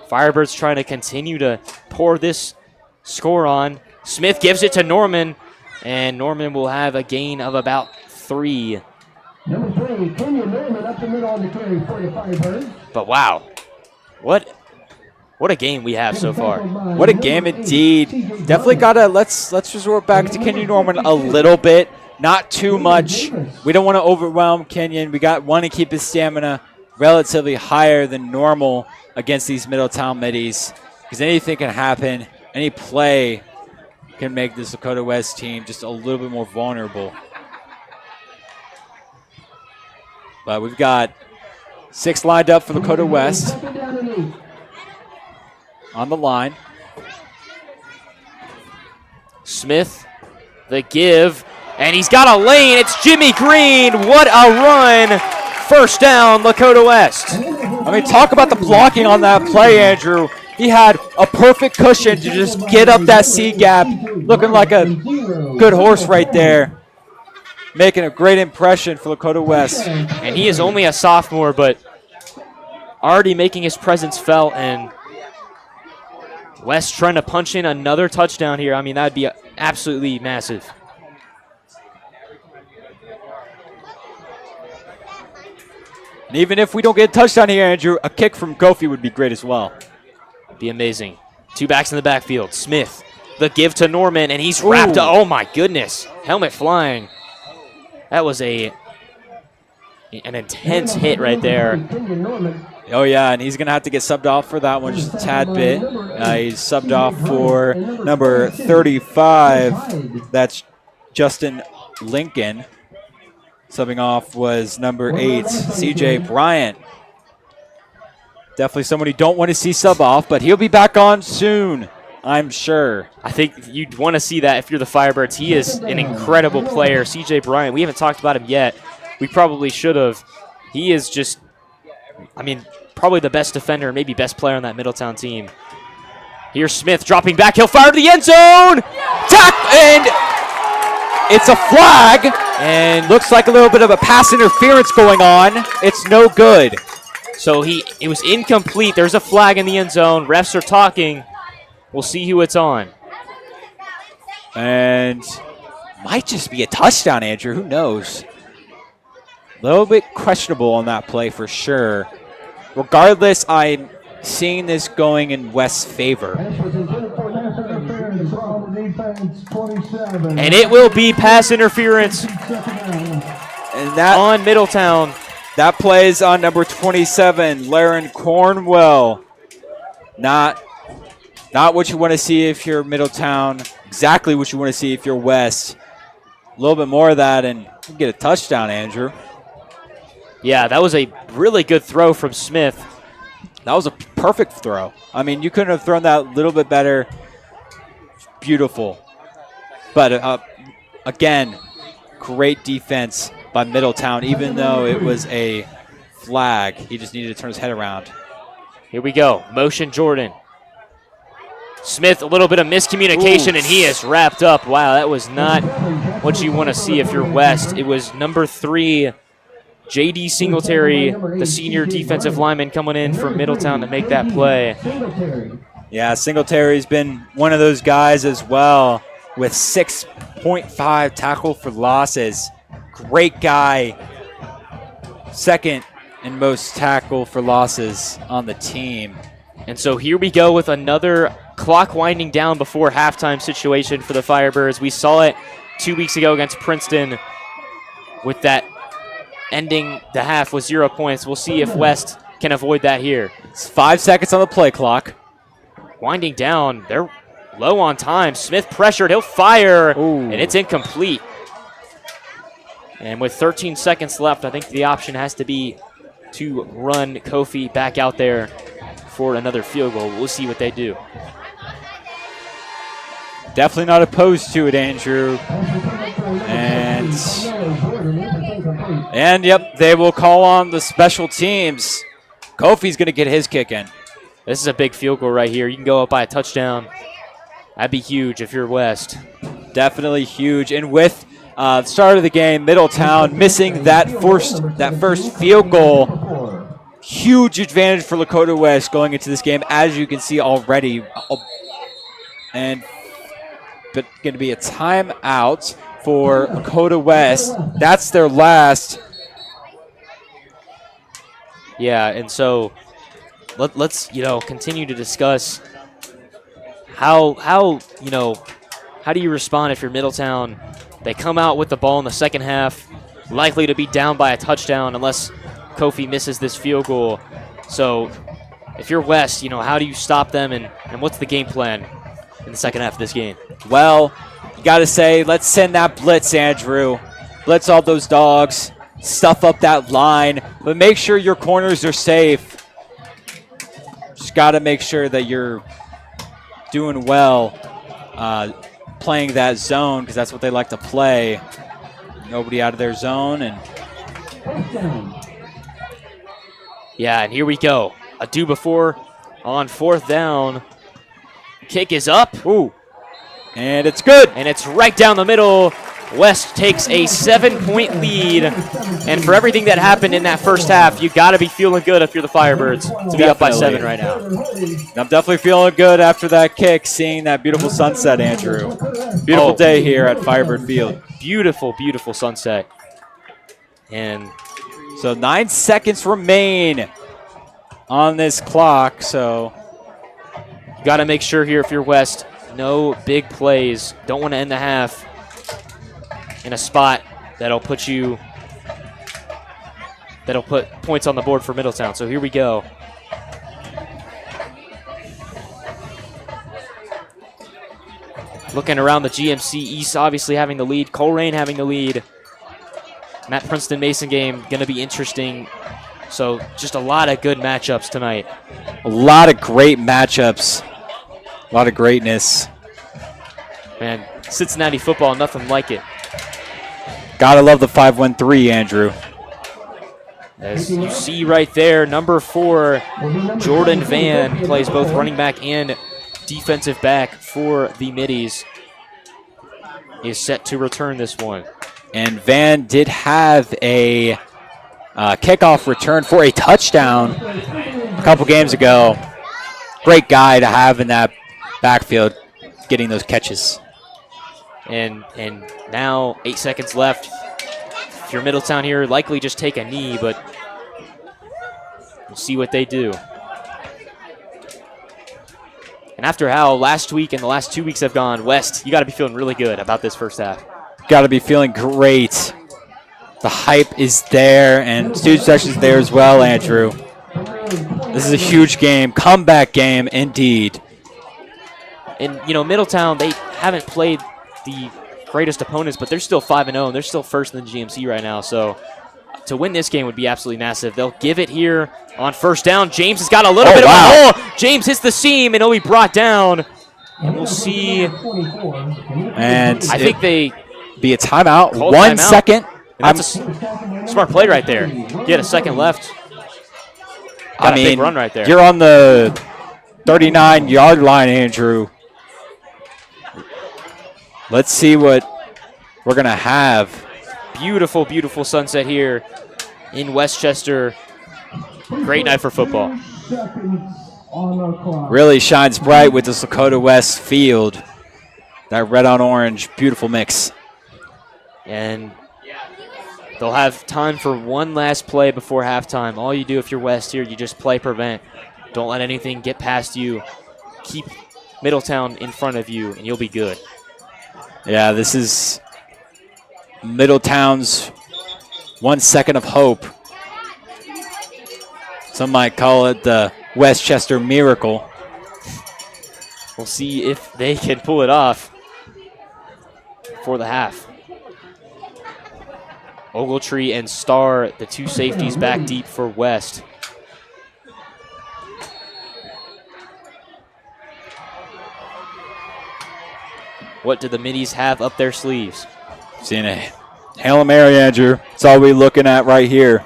Firebirds trying to continue to pour this score on. Smith gives it to Norman, and Norman will have a gain of about 3. Number 3, Kenyon Norman up the middle on the carry for the Firebirds. But wow, what a game we have so far. What a game indeed. Definitely gotta let's resort back to Kenyon Norman a little bit, not too much. We don't want to overwhelm Kenyon. We want to keep his stamina relatively higher than normal against these Middletown Middies, because anything can happen. Any play can make this Lakota West team just a little bit more vulnerable. But we've got 6 lined up for Lakota West on the line. Smith, the give, and he's got a lane. It's Jimmy Green. What a run. First down, Lakota West. I mean, talk about the blocking on that play, Andrew. He had a perfect cushion to just get up that C gap, looking like a good horse right there. Making a great impression for Lakota West. And he is only a sophomore, but already making his presence felt, and West trying to punch in another touchdown here. I mean, that would be absolutely massive. And even if we don't get a touchdown here, Andrew, a kick from Kofi would be great as well. Be amazing. 2 backs in the backfield. Smith, the give to Norman, and he's wrapped up. Oh my goodness. Helmet flying. That was an intense hit right there. Oh yeah, and he's going to have to get subbed off for that one just a tad bit. He's subbed off for number 35. That's Justin Lincoln. Subbing off was number 8, CJ Bryant. Definitely someone you don't want to see sub off, but he'll be back on soon, I'm sure. I think you'd want to see that if you're the Firebirds. He is an incredible player. CJ Bryant, we haven't talked about him yet. We probably should have. He is just, I mean, probably the best defender, maybe best player on that Middletown team. Here's Smith dropping back. He'll fire to the end zone. And it's a flag, and looks like a little bit of a pass interference going on. It's no good. So it was incomplete. There's a flag in the end zone. Refs are talking. We'll see who it's on. And might just be a touchdown, Andrew. Who knows? A little bit questionable on that play for sure. Regardless, I'm seeing this going in West's favor. And it will be pass interference And that on Middletown. That plays on number 27, Laren Cornwell. Not what you want to see if you're Middletown. Exactly what you want to see if you're West. A little bit more of that, and you get a touchdown, Andrew. Yeah, that was a really good throw from Smith. That was a perfect throw. I mean, you couldn't have thrown that a little bit better. Beautiful. But, again, great defense by Middletown, even though it was a flag. He just needed to turn his head around. Here we go. Motion Jordan. Smith, a little bit of miscommunication, and he is wrapped up. Wow, that was not what you want to see if you're West. It was number 3, J.D. Singletary, the senior defensive lineman, coming in for Middletown to make that play. Yeah, Singletary's been one of those guys as well with 6.5 tackle for losses. Great guy, second and most tackle for losses on the team. And so here we go with another clock winding down before halftime situation for the Firebirds. We saw it 2 weeks ago against Princeton with that ending the half with 0 points. We'll see if West can avoid that here. It's 5 seconds on the play clock. Winding down. They're low on time. Smith pressured. He'll fire. Ooh. And it's incomplete. And with 13 seconds left, I think the option has to be to run Kofi back out there for another field goal. We'll see what they do. Definitely not opposed to it, Andrew. And yep, they will call on the special teams. Kofi's going to get his kick in. This is a big field goal right here. You can go up by a touchdown. That'd be huge if you're West. Definitely huge. And with the start of the game, Middletown missing that first field goal. Huge advantage for Lakota West going into this game, as you can see already. But going to be a timeout for Lakota West. That's their last. Yeah, and so let's continue to discuss how do you respond if you're Middletown? They come out with the ball in the second half, likely to be down by a touchdown unless Kofi misses this field goal. So if you're West, how do you stop them, and what's the game plan in the second half of this game? Well, you got to say, let's send that blitz, Andrew. Blitz all those dogs, stuff up that line, but make sure your corners are safe. Just got to make sure that you're doing well playing that zone, because that's what they like to play. Nobody out of their zone. And yeah, and here we go. A do before on fourth down. Kick is up. Ooh. And it's good. And it's right down the middle. West takes a 7-point lead. And for everything that happened in that first half, you got to be feeling good if you're the Firebirds to be up by 7 right now. I'm definitely feeling good after that kick, seeing that beautiful sunset, Andrew. Beautiful day here at Firebird Field. Beautiful, beautiful sunset. And so 9 seconds remain on this clock. So you got to make sure here if you're West, no big plays. Don't want to end the half in a spot that'll put points on the board for Middletown. So here we go. Looking around the GMC East, obviously having the lead. Coleraine having the lead. And that Princeton-Mason game going to be interesting. So just a lot of good matchups tonight. A lot of great matchups. A lot of greatness. Man, Cincinnati football, nothing like it. Gotta love the 5-1-3, Andrew. As you see right there, number 4, Jordan Van, plays both running back and defensive back for the Middies, is set to return this one. And Van did have a kickoff return for a touchdown a couple games ago. Great guy to have in that backfield, getting those catches. And now 8 seconds left. If you're Middletown here, likely just take a knee, but we'll see what they do. And after how last week and the last 2 weeks have gone, West, you got to be feeling really good about this first half. Got to be feeling great. The hype is there, and student section's there as well, Andrew. This is a huge game, comeback game indeed. And, Middletown, they haven't played the greatest opponents, but they're still 5-0, and they're still first in the GMC right now. So to win this game would be absolutely massive. They'll give it here on first down. James has got a little bit of a hole. James hits the seam, and he'll be brought down. And we'll see. And I think they be a timeout. 1 timeout. second. And that's a smart play right there. Get a second left. Got a big run right there. You're on the 39-yard line, Andrew. Let's see what we're going to have. Beautiful, beautiful sunset here in Westchester. Great night for football. Really shines bright with this Lakota West field. That red on orange, beautiful mix. And They'll have time for one last play before halftime. All you do if you're West here, you just play prevent. Don't let anything get past you. Keep Middletown in front of you, and you'll be good. Yeah, this is Middletown's 1 second of hope. Some might call it the Westchester Miracle. We'll see if they can pull it off for the half. Ogletree and Starr, the two safeties back deep for West. What do the Middies have up their sleeves? Seeing a Hail Mary, Andrew. That's all we're looking at right here.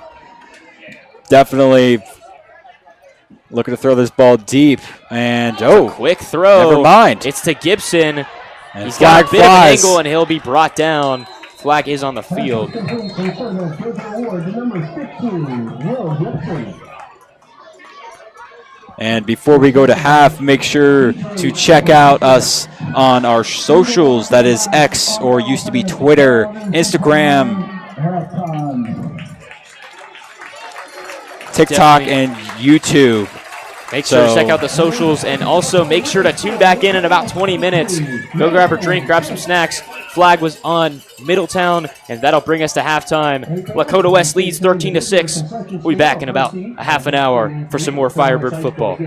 Definitely looking to throw this ball deep. And, Quick throw. Never mind. It's to Gibson. And He's got a bit flies. of an angle, and he'll be brought down. Flag is on the field. And before we go to half, make sure to check out us on our socials. That is X, or used to be Twitter, Instagram, TikTok, and YouTube. Make sure to check out the socials, and also make sure to tune back in about 20 minutes. Go grab a drink, grab some snacks. Flag was on Middletown, and that'll bring us to halftime. Lakota West leads 13-6. We'll be back in about a half an hour for some more Firebird football.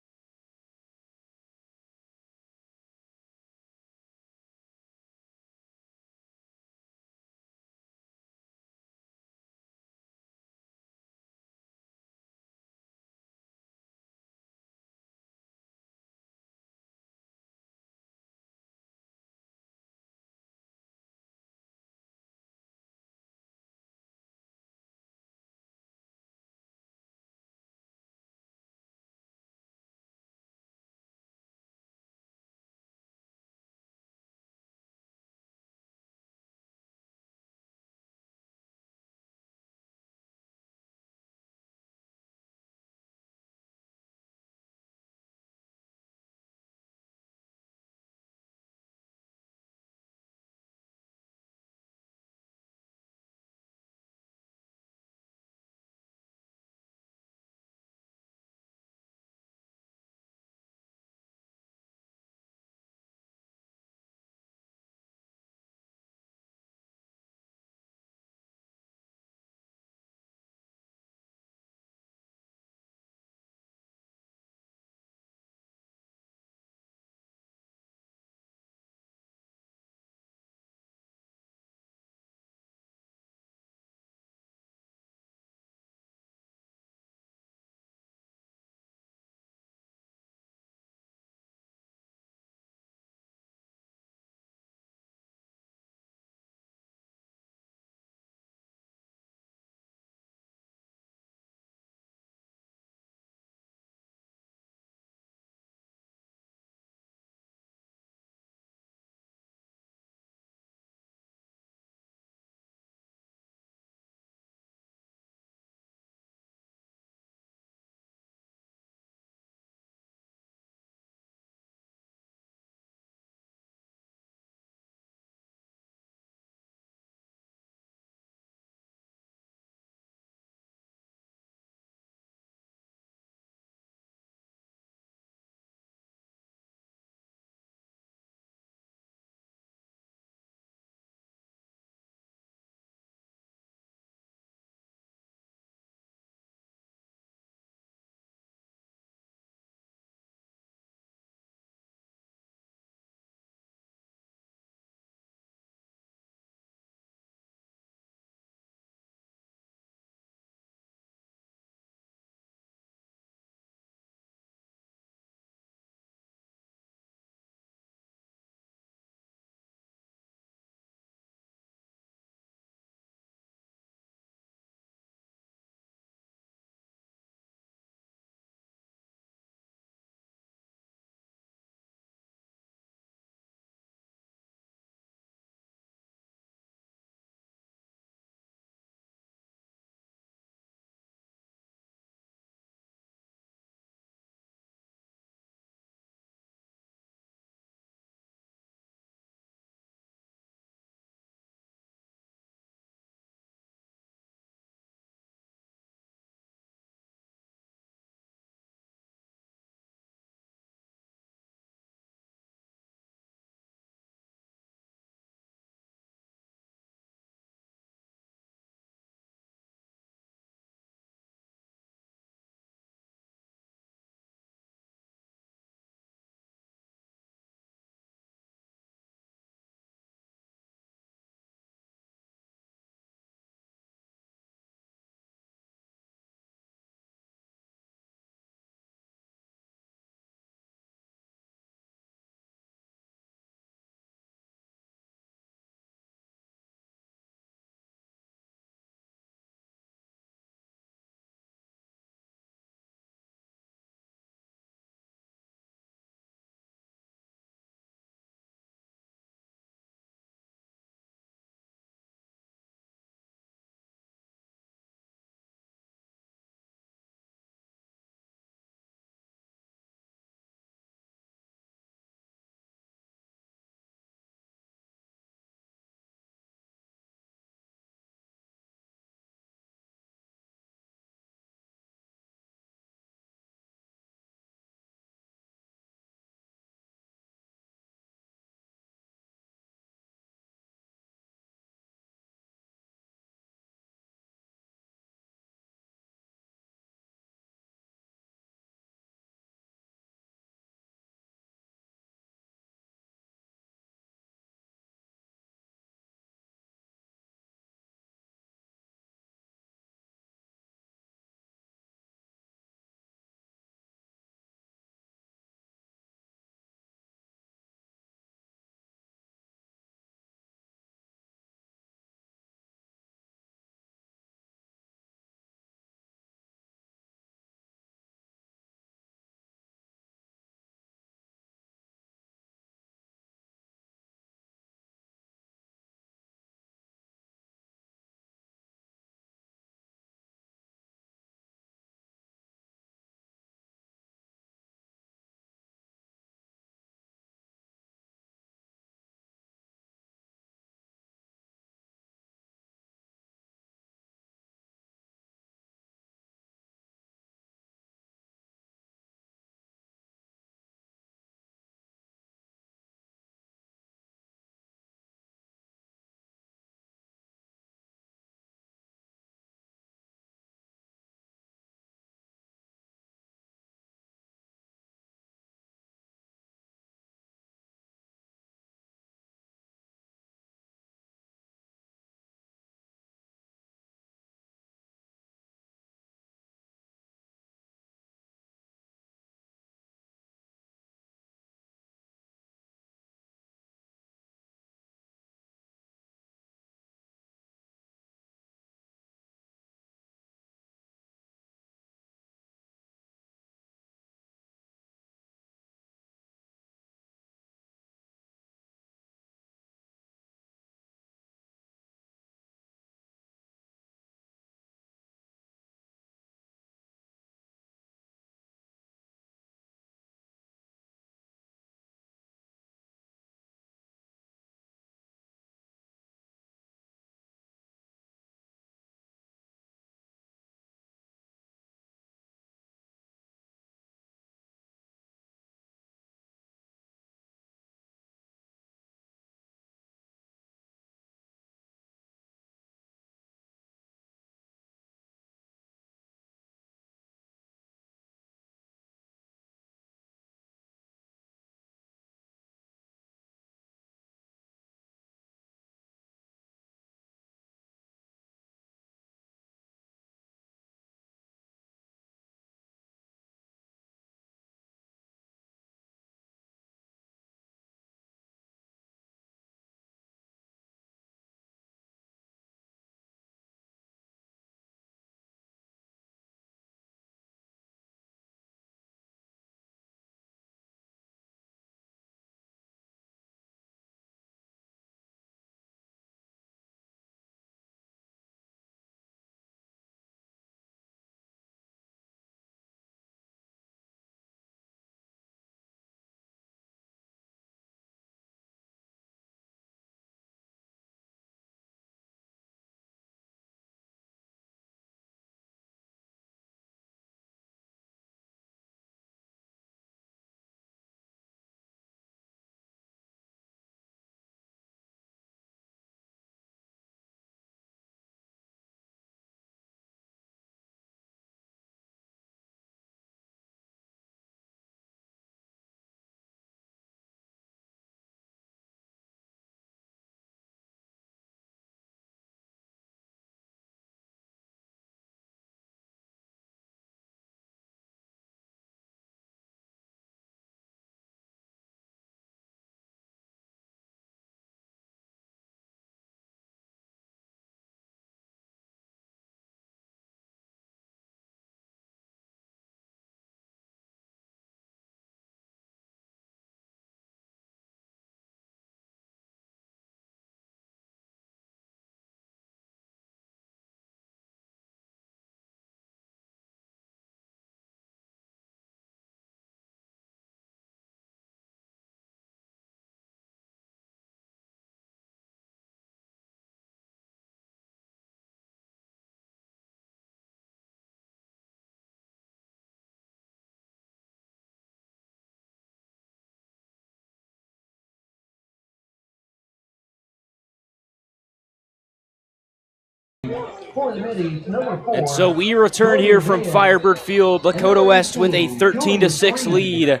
For the Middies, number 4. And so we return here from Firebird Field, Lakota West with a 13-6 lead.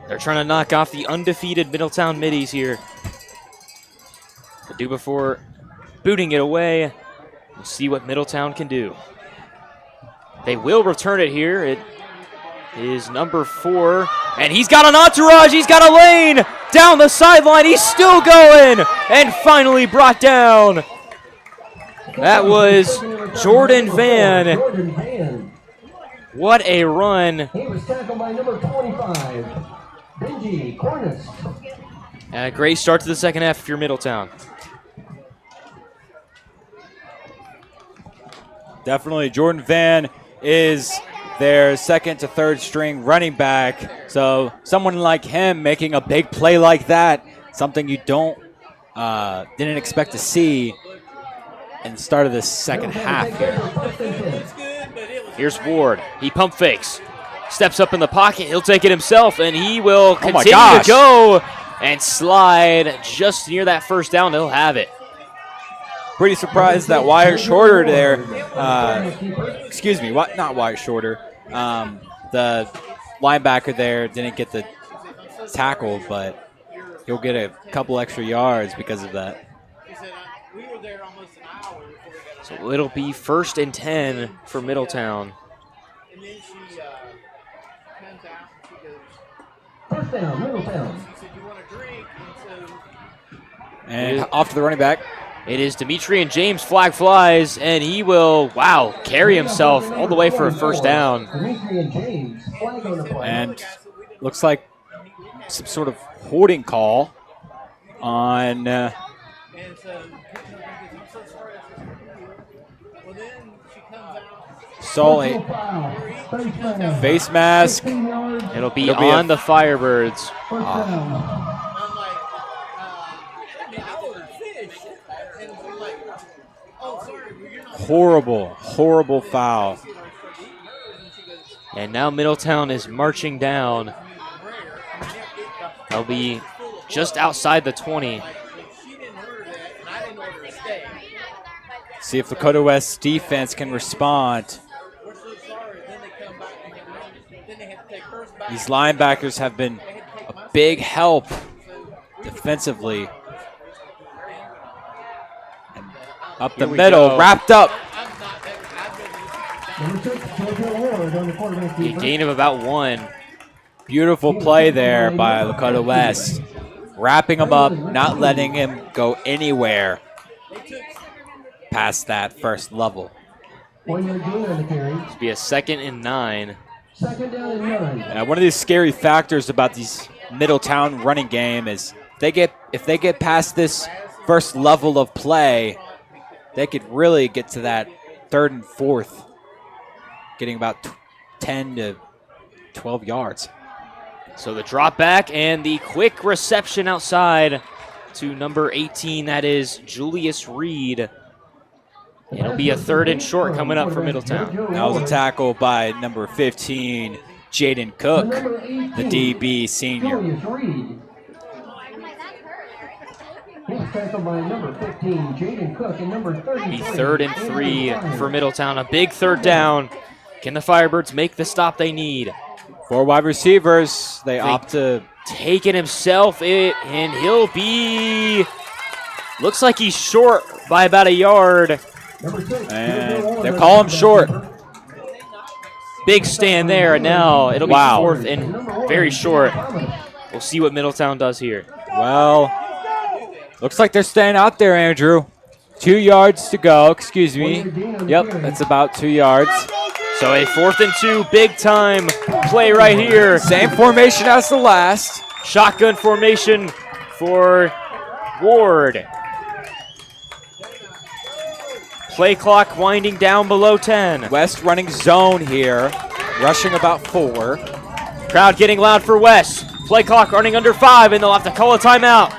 They're trying to knock off the undefeated Middletown Middies here. To do before booting it away. We'll see what Middletown can do. They will return it here. It is number 4. And he's got an entourage. He's got a lane down the sideline. He's still going. And finally brought down. That was Jordan Van. What a run. He was tackled by number 25, Benji Cornish. And a great start to the second half if you're Middletown. Definitely, Jordan Van is their second to third string running back. So someone like him making a big play like that, something you didn't expect to see in the start of the second half here. Here's Ward. He pump fakes. Steps up in the pocket. He'll take it himself, and he will continue to go and slide just near that first down. He'll have it. Pretty surprised that Wyatt Shorter there, excuse me, not Wyatt Shorter, the linebacker there didn't get the tackle, but he'll get a couple extra yards because of that. So it'll be 1st and 10 for Middletown. First down, Middletown. And off to the running back. It is Dimitri and James. Flag flies, and he will, carry himself all the way for a first down. Dimitri and James, flag on the play. And looks like some sort of holding call on Sully. Face mask. It'll be on the Firebirds. Horrible foul. And now Middletown is marching down. They'll be just outside the 20. See if Lakota West's defense can respond. These linebackers have been a big help defensively. And up the middle, wrapped up. A gain of about 1. Beautiful play there by Lakota West. Wrapping him up, not letting him go anywhere past that first level. It'll be a 2nd and 9. Second down and 9. One of these scary factors about these Middletown running game is if they get past this first level of play, they could really get to that 3rd and 4th, getting about 10 to 12 yards. So the drop back and the quick reception outside to number 18. That is Julius Reed. It'll be a 3rd and short coming up for Middletown. That was a tackle by number 15, Jaden Cook, the DB senior. Tackled by number 15, Jaden Cook, and number 33. The 3rd and 3 for Middletown. A big 3rd down. Can the Firebirds make the stop they need? 4 wide receivers. They opt to take it himself, and he'll be. Looks like he's short by about a yard. And they call him short. Big stand there, and now it'll be 4th and very short. We'll see what Middletown does here. Well, looks like they're staying out there, Andrew. 2 yards to go, excuse me. Yep, that's about 2 yards. So a 4th and 2, big time play right here. Same formation as the last. Shotgun formation for Ward. Play clock winding down below 10. West running zone here, rushing about 4. Crowd getting loud for West. Play clock running under 5, and they'll have to call a timeout.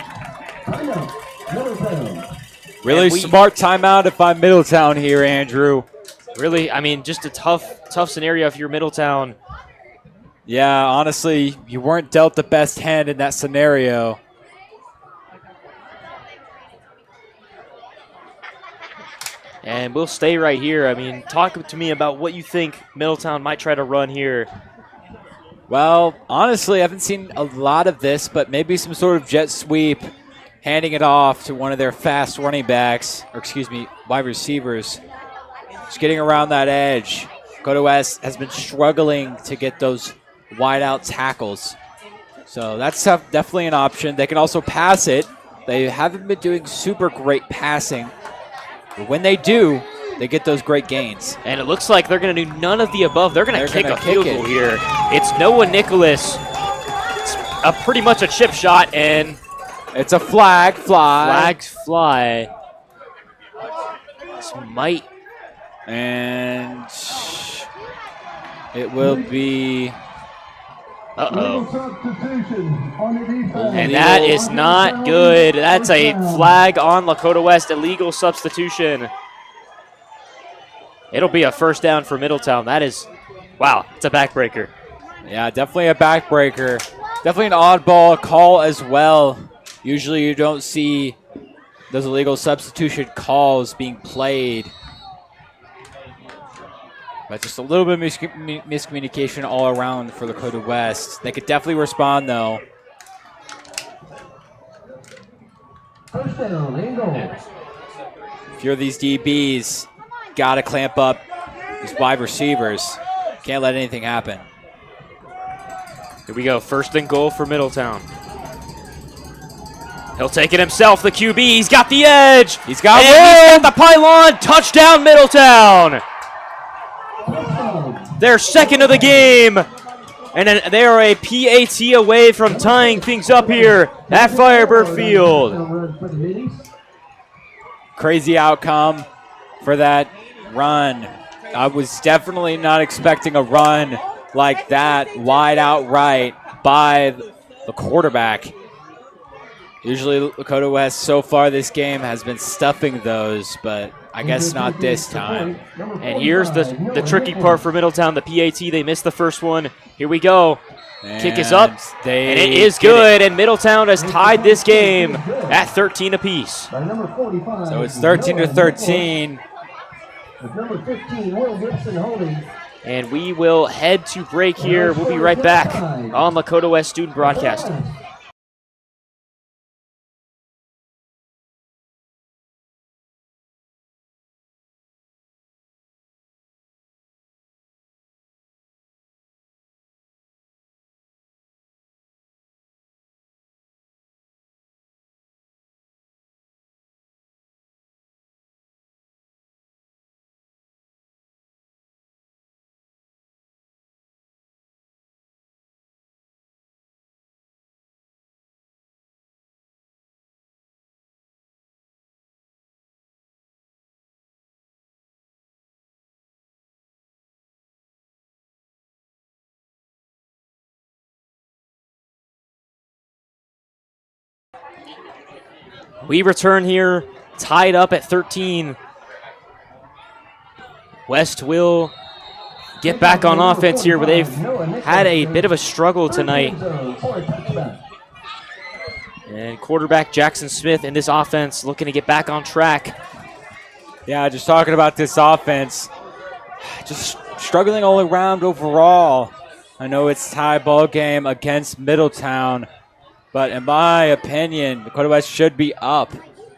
Really smart timeout if I'm Middletown here, Andrew. Really, I mean, just a tough scenario if you're Middletown. Yeah, honestly, you weren't dealt the best hand in that scenario. And we'll stay right here. I mean, talk to me about what you think Middletown might try to run here. Well, honestly, I haven't seen a lot of this, but maybe some sort of jet sweep, handing it off to one of their fast running backs, or excuse me, wide receivers. Just getting around that edge. Lakota West has been struggling to get those wide out tackles. So that's definitely an option. They can also pass it. They haven't been doing super great passing. But when they do, they get those great gains. And it looks like they're going to do none of the above. They're going to kick a field goal here. It's Noah Nicholas. It's pretty much a chip shot, and it's a flag fly. Flags fly. This might. And it will be. Uh-oh. And that is not good. That's a flag on Lakota West, illegal substitution. It'll be a first down for Middletown. That is, wow, it's a backbreaker. Yeah, definitely a backbreaker. Definitely an oddball call as well. Usually you don't see those illegal substitution calls being played. But just a little bit of miscommunication all around for Lakota West. They could definitely respond, though. First down, If you're these DBs, got to clamp up these wide receivers. Can't let anything happen. Here we go, first and goal for Middletown. He'll take it himself, the QB. He's got the edge. He's got the pylon. Touchdown, Middletown. They're second of the game. And then they are a PAT away from tying things up here at Firebird Field. Crazy outcome for that run. I was definitely not expecting a run like that, wide out right by the quarterback. Usually Lakota West so far this game has been stuffing those, but I guess not this time. And here's the tricky part for Middletown, the PAT. They missed the first one. Here we go. Kick is up, and it is good, and Middletown has tied this game at 13 apiece. So it's 13-13. And we will head to break here. We'll be right back on Lakota West Student Broadcasting. We return here, tied up at 13. West will get back on offense here, but they've had a bit of a struggle tonight. And quarterback Jackson Smith in this offense looking to get back on track. Yeah, just talking about this offense. Just struggling all around overall. I know it's a tie ball game against Middletown, but in my opinion, Lakota West should be up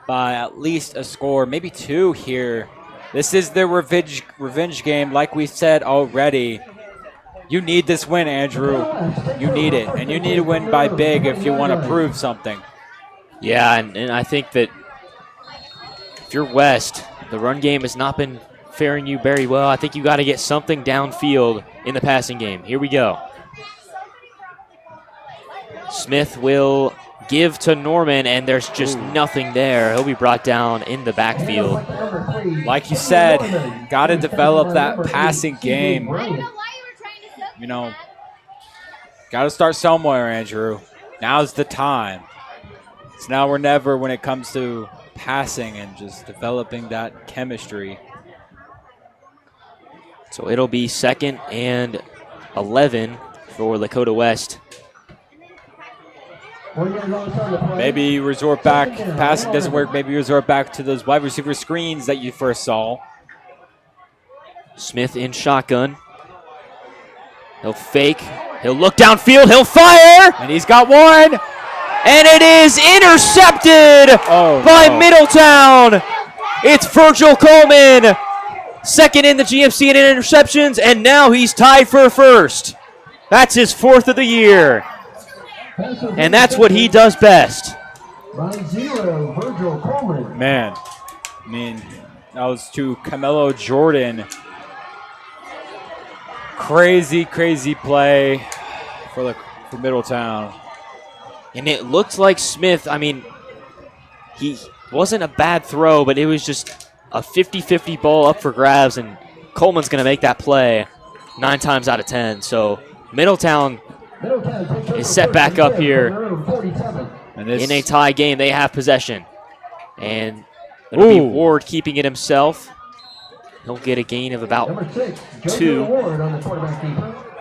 by at least a score, maybe two here. This is their revenge game, like we said already. You need this win, Andrew. You need it, and you need to win by big if you want to prove something. Yeah, and I think that if you're West, the run game has not been faring you very well. I think you got to get something downfield in the passing game. Here we go. Smith will give to Norman, and there's just nothing there. He'll be brought down in the backfield. Like you said, got to develop that passing game. You know, got to start somewhere, Andrew. Now's the time. It's now or never when it comes to passing and just developing that chemistry. So it'll be 2nd and 11 for Lakota West. Maybe resort back. Passing doesn't work. Maybe resort back to those wide receiver screens that you first saw. Smith in shotgun. He'll fake. He'll look downfield. He'll fire. And he's got one. And it is intercepted by Middletown. It's Virgil Coleman, second in the GMC in interceptions, and now he's tied for first. That's his 4th of the year. And that's what he does best. Virgil Coleman. Man, I mean, that was to Camelo Jordan. Crazy, crazy play for Middletown. And it looked like Smith, I mean, he wasn't a bad throw, but it was just a 50-50 ball up for grabs, and Coleman's going to make that play 9 times out of 10. So Middletown is set back up here. And In a tie game, they have possession. And it'll be Ward keeping it himself. He'll get a gain of about 2.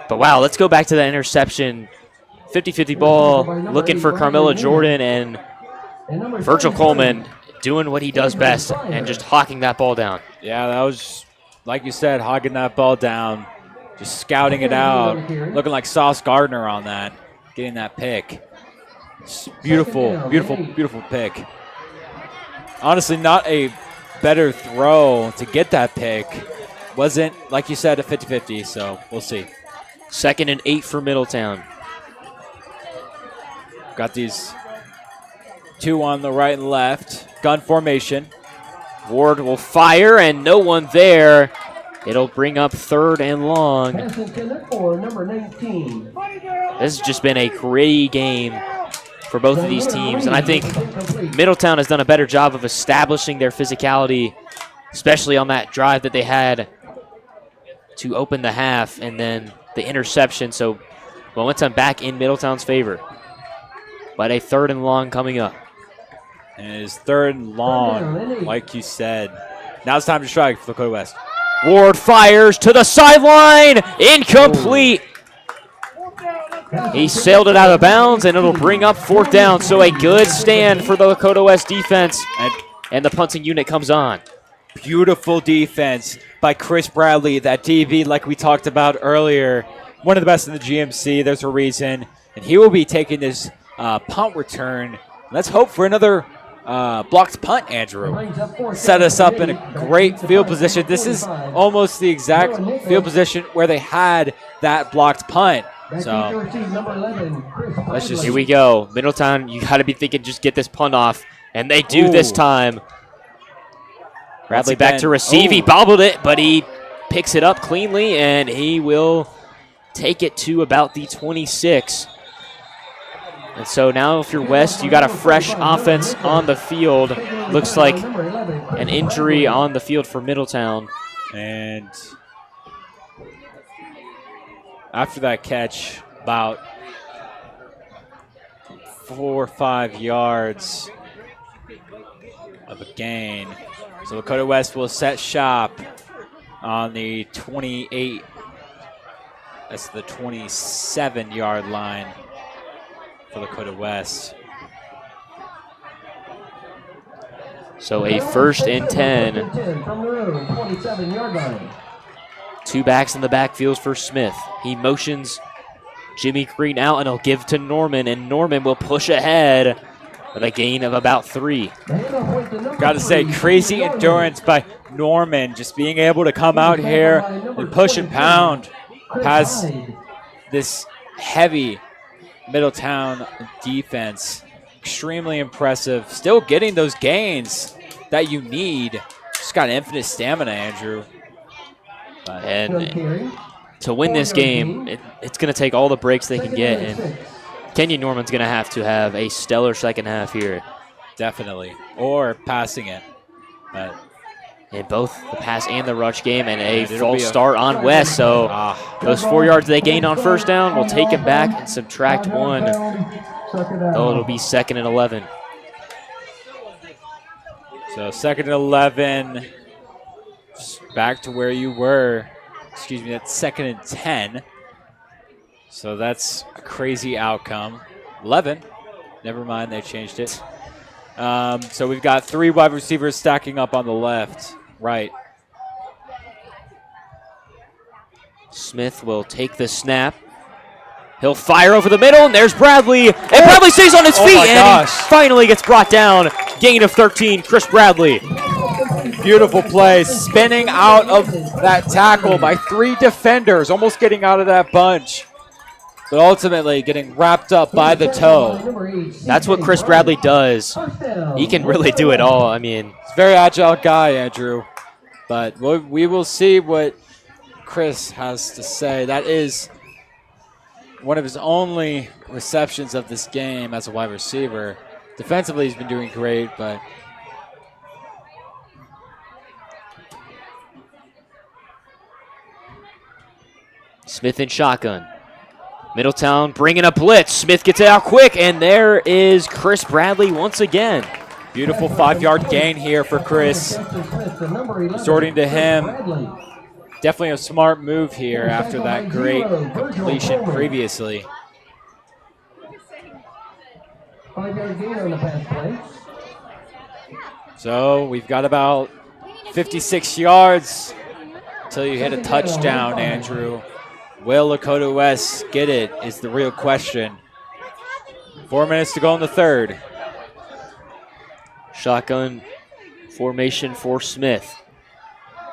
But wow, let's go back to that interception. 50-50 ball, looking for Carmelo Jordan, and Virgil Coleman doing what he does best and just hawking that ball down. Yeah, that was, like you said, hogging that ball down, just scouting it out, looking like Sauce Gardner on that, getting that pick. Beautiful, beautiful, beautiful pick. Honestly, not a better throw to get that pick. Wasn't, like you said, a 50-50, so we'll see. 2nd and 8 for Middletown. Got these 2 on the right and left. Gun formation. Ward will fire, and no one there. It'll bring up 3rd and long. This has just been a gritty game for both of these teams, and I think Middletown has done a better job of establishing their physicality, especially on that drive that they had to open the half, and then the interception. So momentum back in Middletown's favor. But a 3rd and long coming up. And it is 3rd and long, like you said. Now it's time to strike for Lakota West. Ward fires to the sideline. Incomplete. He sailed it out of bounds, and it'll bring up 4th down. So a good stand for the Lakota West defense. And the punting unit comes on. Beautiful defense by Chris Bradley. That DB, like we talked about earlier, one of the best in the GMC. There's a reason. And he will be taking this punt return. Let's hope for another blocked punt, Andrew. Set us up in a great field position. This is almost the exact field position where they had that blocked punt. So let's just... Here we go. Middletown, you got to be thinking just get this punt off. And they do this time. Bradley back to receive. He bobbled it, but he picks it up cleanly, and he will take it to about the 26. And so now if you're West, you got a fresh offense on the field. Looks like an injury on the field for Middletown. And after that catch, about 4 or 5 yards of a gain. So Lakota West will set shop on the 28, that's the 27-yard line for Lakota West. So a 1st and 10. 2 backs in the backfield for Smith. He motions Jimmy Green out, and he'll give to Norman, and Norman will push ahead with a gain of about 3. Got to say, crazy endurance by Norman, just being able to come out here and push and pound past this heavy Middletown defense. Extremely impressive. Still getting those gains that you need. Just got infinite stamina, Andrew. And to win this game, it's going to take all the breaks they can get. And Kenyon Norman's going to have a stellar second half here. Definitely. Or passing it. But in both the pass and the rush game, and a false start on West. So those 4 yards they gained on 1st down, we'll take it back and subtract 1. Oh, it'll be 2nd and 11. So 2nd and 11. Back to where you were. Excuse me, that's 2nd and 10. So that's a crazy outcome. 11. Never mind, they changed it. So we've got 3 wide receivers stacking up on the left, right. Smith will take the snap. He'll fire over the middle, and there's Bradley. And Bradley stays on his feet, and he finally gets brought down. Gain of 13, Chris Bradley. Beautiful play, spinning out of that tackle by 3 defenders, almost getting out of that bunch, but ultimately getting wrapped up by the toe. That's what Chris Bradley does. He can really do it all. I mean, he's a very agile guy, Andrew, but we will see what Chris has to say. That is one of his only receptions of this game as a wide receiver. Defensively, he's been doing great, but Smith in shotgun. Middletown bringing a blitz. Smith gets it out quick, and there is Chris Bradley once again. Beautiful 5-yard gain here for Chris. Resorting to him. Definitely a smart move here after that great completion previously. 5-yard gain on the pass play. So we've got about 56 yards until you hit a touchdown, Andrew. Will Lakota West get it is the real question. 4 minutes to go in the third. Shotgun formation for Smith.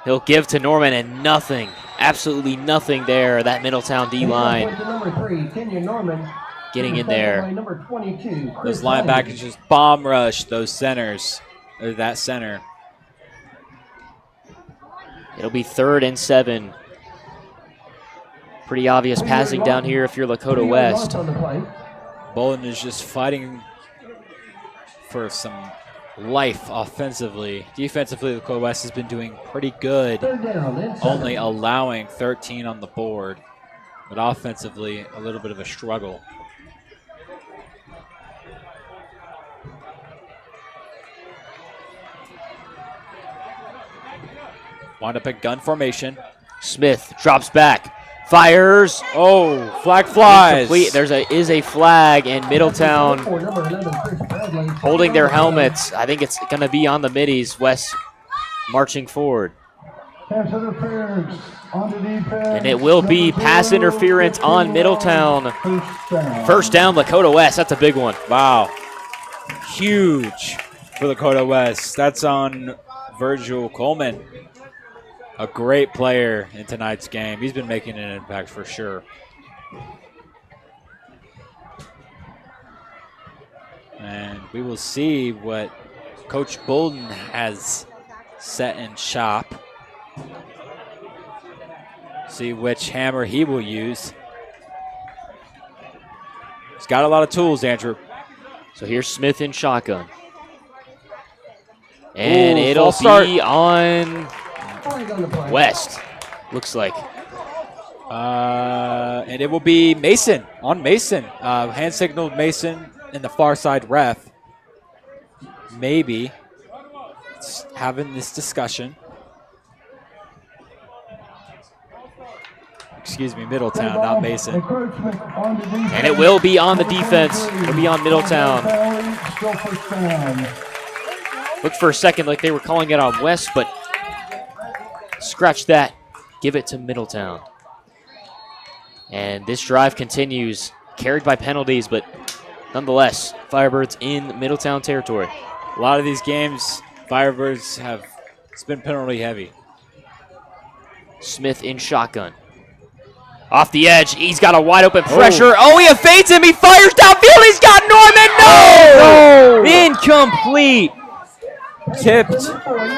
He'll give to Norman, and nothing, absolutely nothing there. That Middletown D-line getting in there. Those linebackers just bomb rush those centers, or that center. It'll be 3rd and 7. Pretty obvious passing down here if you're Lakota West. Bolin is just fighting for some life offensively. Defensively, Lakota West has been doing pretty good, only allowing 13 on the board. But offensively, a little bit of a struggle. Wind up at gun formation. Smith drops back, fires. Oh, flag flies. Incomplete. Is a flag, and Middletown holding their helmets. I think it's going to be on the middies. West marching forward. And it will be pass interference on Middletown. 1st down, Lakota West. That's a big one. Wow. Huge for Lakota West. That's on Virgil Coleman. A great player in tonight's game. He's been making an impact for sure. And we will see what Coach Bolden has set in shop. See which hammer he will use. He's got a lot of tools, Andrew. So here's Smith in shotgun. And Ooh, it'll be on West, looks like. And it will be Mason, on Mason. Hand signaled Mason in the far side ref. Maybe having this discussion. Excuse me, Middletown, not Mason. And it will be on the defense. It'll be on Middletown. Looked for a second like they were calling it on West, but scratch that. Give it to Middletown. And this drive continues, carried by penalties, but nonetheless, Firebirds in Middletown territory. A lot of these games, Firebirds have, it's been penalty heavy. Smith in shotgun. Off the edge, he's got a wide open pressure. Oh, he evades him, he fires downfield, he's got Norman, no! Incomplete. Tipped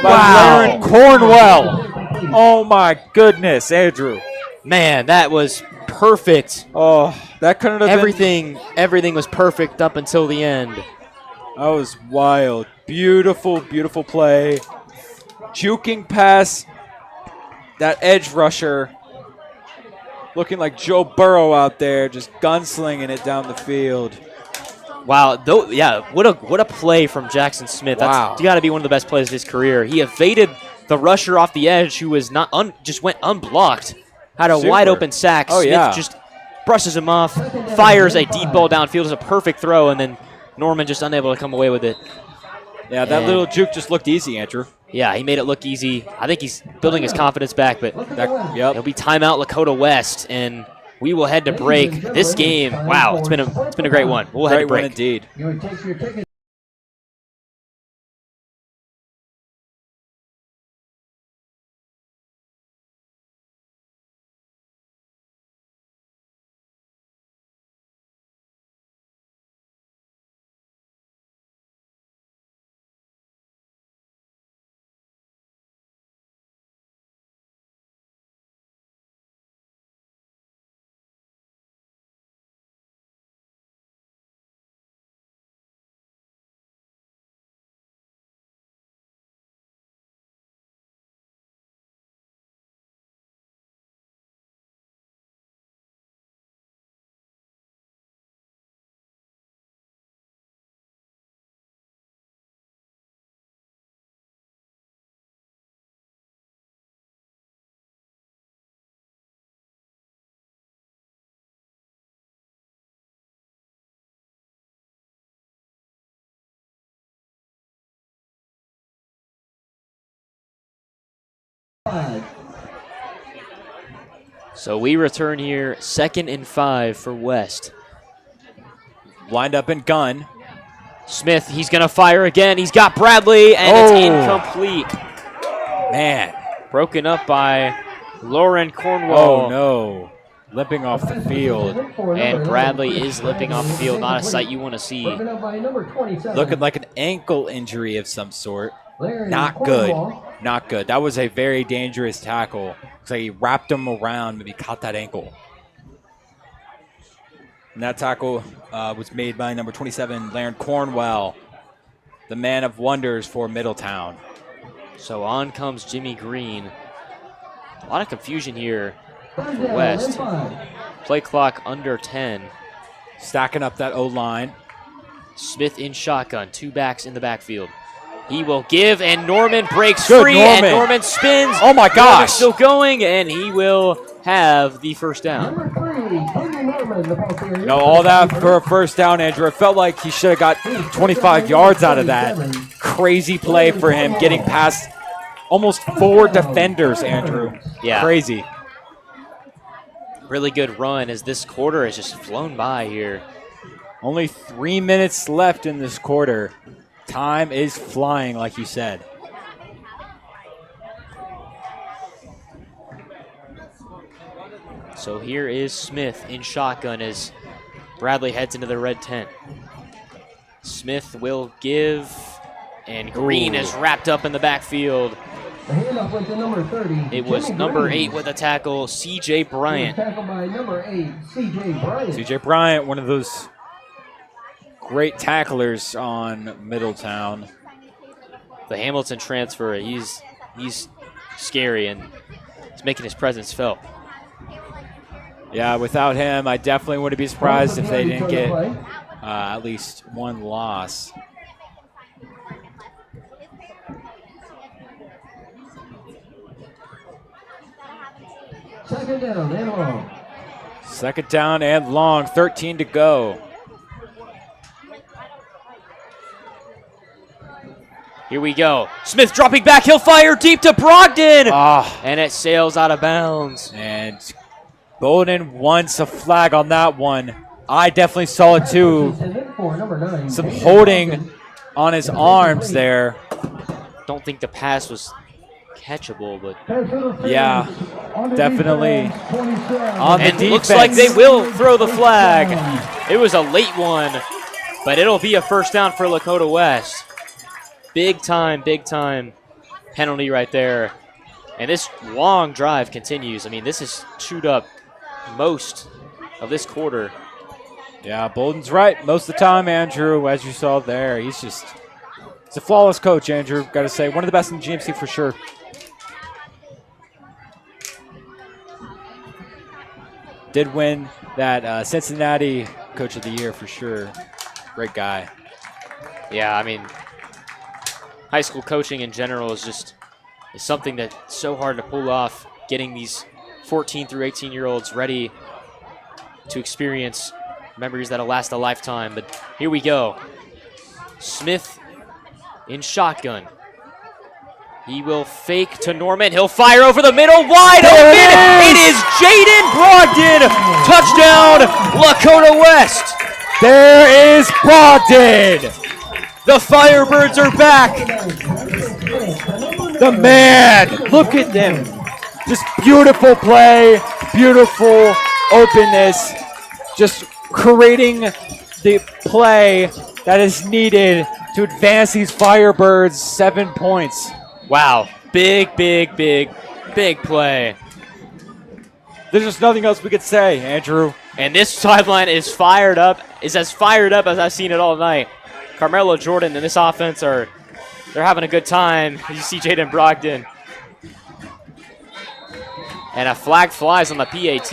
by Lauren Cornwell. Oh my goodness, Andrew. Man, that was perfect. Oh, that couldn't have everything was perfect up until the end. That was wild. Beautiful, beautiful play. Juking pass. That edge rusher looking like Joe Burrow out there, just gunslinging it down the field. Wow, what a play from Jackson Smith. That's got to be one of the best plays of his career. He evaded the rusher off the edge who was just went unblocked. Had a wide open sack. Smith just brushes him off, fires a deep ball downfield. It's a perfect throw, and then Norman just unable to come away with it. Yeah, that And- little juke just looked easy, Andrew. Yeah, he made it look easy. I think he's building his confidence back, but Yep. it'll be timeout Lakota West, and we will head to break. This game, wow, it's been a great one. We'll head to Great one break. indeed. You take your ticket. So we return here, 2nd and 5 for West. Lined up in gun. Smith, he's going to fire again. He's got Bradley, and it's incomplete. Man. Broken up by Lauren Cornwall. Oh, no. Limping off the field. And Bradley is limping off the field. Not a sight you want to see. Looking like an ankle injury of some sort. Not good. Not good. That was a very dangerous tackle. Looks like he wrapped him around, maybe caught that ankle. And that tackle was made by number 27, Lauren Cornwell, the man of wonders for Middletown. So on comes Jimmy Green. A lot of confusion here for West. Play clock under 10. Stacking up that O-line. Smith in shotgun, 2 backs in the backfield. He will give, and Norman breaks Good, free, Norman. and Norman spins. Oh, my Norman's gosh. still going, and he will have the first down. No, all that for a first down, Andrew. It felt like he should have got 25 yards out of that. Crazy play for him, getting past almost 4 defenders, Andrew. Yeah. Crazy. Really good run as this quarter has just flown by here. Only 3 minutes left in this quarter. Time is flying, like you said. So here is Smith in shotgun as Bradley heads into the red tent. Smith will give, and Green is wrapped up in the backfield. The handoff went to number 30. It was Jimmy number Green. 8 with a tackle, C.J. Bryant. Tackled by number 8, C.J. Bryant. C.J. Bryant, one of those great tacklers on Middletown. The Hamilton transfer, he's scary, and he's making his presence felt. Yeah, without him, I definitely wouldn't be surprised if they didn't get at least one loss. Second down and long. Second down and long, 13 to go. Here we go. Smith dropping back, he'll fire deep to Brogdon, Ah, and it sails out of bounds. and Bowden wants a flag on that one. I definitely saw it too. For number 9. Some holding on his arms there. Don't think the pass was catchable, but Yeah, definitely. On the and defense. looks like they will throw the flag. It was a late one, but it'll be a first down for Lakota West. Big time penalty right there. And this long drive continues. I mean, this is chewed up most of this quarter. Yeah, Bolden's right most of the time, Andrew, as you saw there. He's a flawless coach, Andrew, got to say. One of the best in GMC for sure. Did win that Cincinnati Coach of the Year for sure. Great guy. Yeah, I mean, high school coaching in general is something that's so hard to pull off, getting these 14 through 18-year-olds ready to experience memories that'll last a lifetime. But here we go. Smith in shotgun. He will fake to Norman. He'll fire over the middle, wide open. It is Jaden Brogdon. Touchdown, Lakota West. There is Brogdon. The Firebirds are back. The man. Look at them. Just beautiful play, beautiful openness. Just creating the play that is needed to advance these Firebirds 7 points. Wow, big play. There's just nothing else we could say, Andrew. And this sideline is fired up, is as fired up as I've seen it all night. Carmelo Jordan and this offense they're having a good time. You see Jaden Brogdon. And a flag flies on the PAT.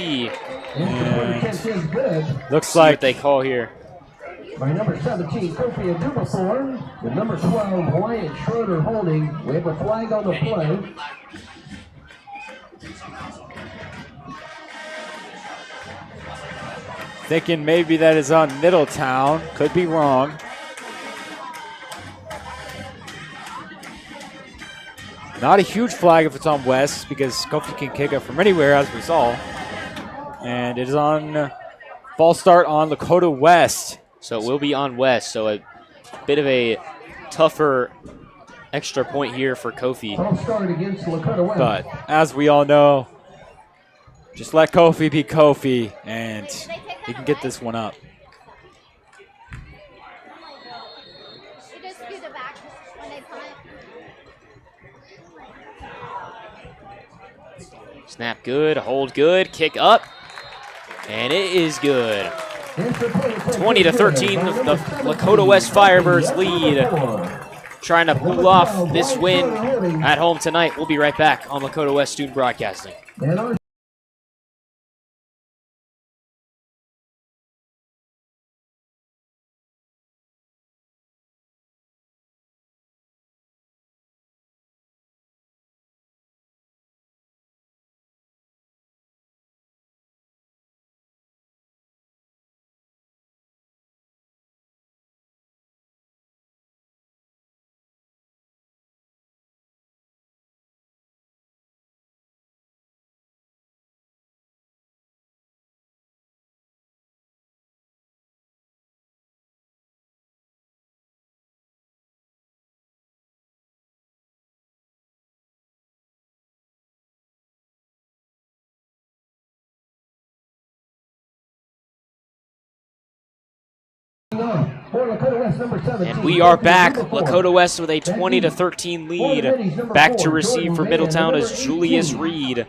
Looks like what they call here. By number 17, Kofi Adubafor, with number 12, Wyatt Schroeder holding. We have a flag on the play. thinking maybe that is on Middletown. Could be wrong. Not a huge flag if it's on West because Kofi can kick it from anywhere, as we saw. And it is on false start on Lakota West. So it will be on West. So a bit of a tougher extra point here for Kofi. False start against Lakota West. But as we all know, just let Kofi be Kofi, and he can get this one up. Snap good, hold good, kick up, and it is good. 20-13, the Lakota West Firebirds lead. Trying to pull off this win at home tonight. We'll be right back on Lakota West Student Broadcasting. And we are back. Lakota West with a 20-13 lead. Back to receive for Middletown is Julius Reed.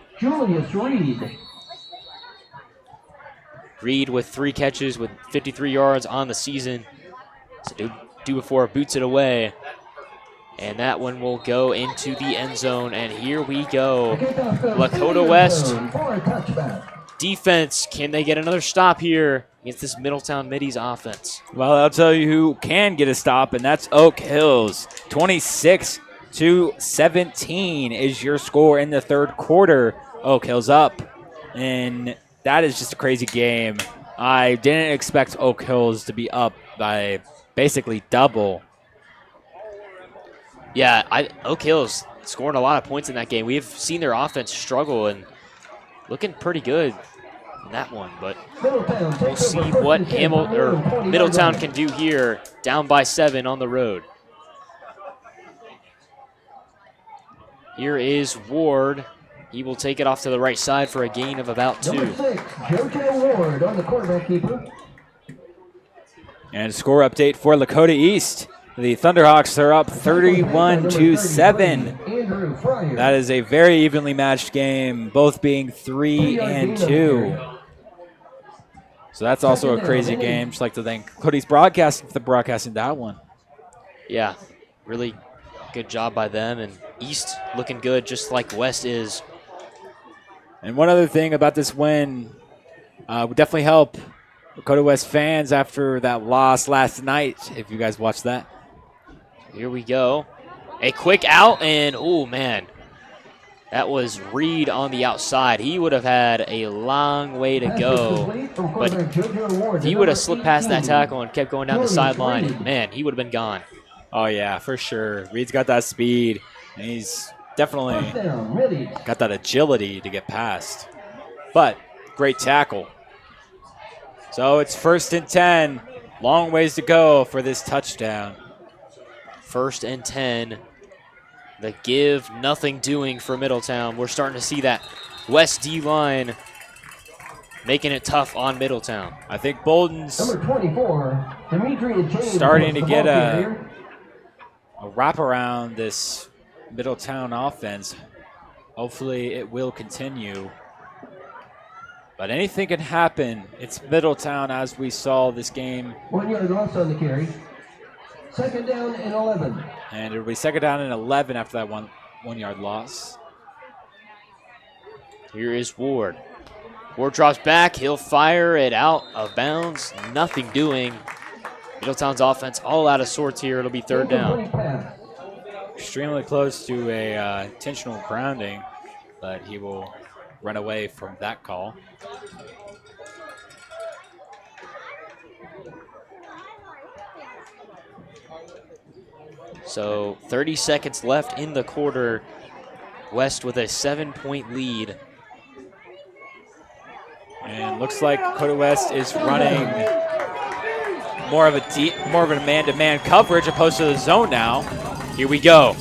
Reed with 3 catches with 53 yards on the season. So do before boots it away. And that one will go into the end zone. And here we go. Lakota West. Defense, can they get another stop here against this Middletown Middies offense? Well, I'll tell you who can get a stop, and that's Oak Hills. 26-17 is your score in the third quarter. Oak Hills up, and that is just a crazy game. I didn't expect Oak Hills to be up by basically double. Yeah, Oak Hills scoring a lot of points in that game. We've seen their offense struggle and looking pretty good in that one, but we'll see what Middletown can do here, down by 7 on the road. Here is Ward. He will take it off to the right side for a gain of about 2. Number 6, JoJo Ward on the quarterback keeper. And a score update for Lakota East. The Thunderhawks are up 31-7. That is a very evenly matched game, both being 3-2. So that's also a crazy game. Just like to thank Cody's broadcasting for broadcasting that one. Yeah, really good job by them. And East looking good, just like West is. And one other thing about this win would definitely help Lakota West fans after that loss last night, if you guys watched that. Here we go. A quick out, and oh, man. That was Reed on the outside. He would have had a long way to go, but if he would have slipped past that tackle and kept going down the sideline, man, he would have been gone. Oh, yeah, for sure. Reed's got that speed, and he's definitely got that agility to get past. But great tackle. So it's 1st and 10. Long ways to go for this touchdown. 1st and 10. The give, nothing doing for Middletown. We're starting to see that West D-line making it tough on Middletown. I think Bolden's Number 24, Demetri James starting to was the get ball a carrier. wrap around this Middletown offense. Hopefully it will continue. But anything can happen. It's Middletown, as we saw this game. 1 yard loss on the carry. 2nd down and 11. And it'll be 2nd down and 11 after that one yard loss. Here is Ward. Ward drops back. He'll fire it out of bounds. Nothing doing. Middletown's offense all out of sorts here. It'll be 3rd down. Extremely close to a intentional grounding, but he will run away from that call. So 30 seconds left in the quarter. West with a 7-point lead. And looks like Lakota West is running more of a man-to-man coverage opposed to the zone now. Here we go.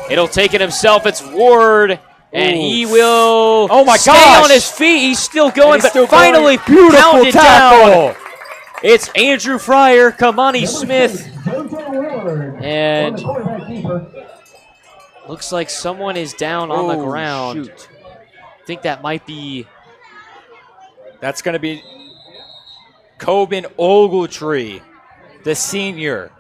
It'll take it himself. It's Ward, and he will stay gosh. on his feet. He's still going, He's but still finally going. pounded Beautiful down. tackle. It's Andrew Fryer, Kamani Smith, and the quarterback keeper. looks like someone is down on the Oh, ground. shoot. I think that might be That's going to be Coben Ogletree, the senior.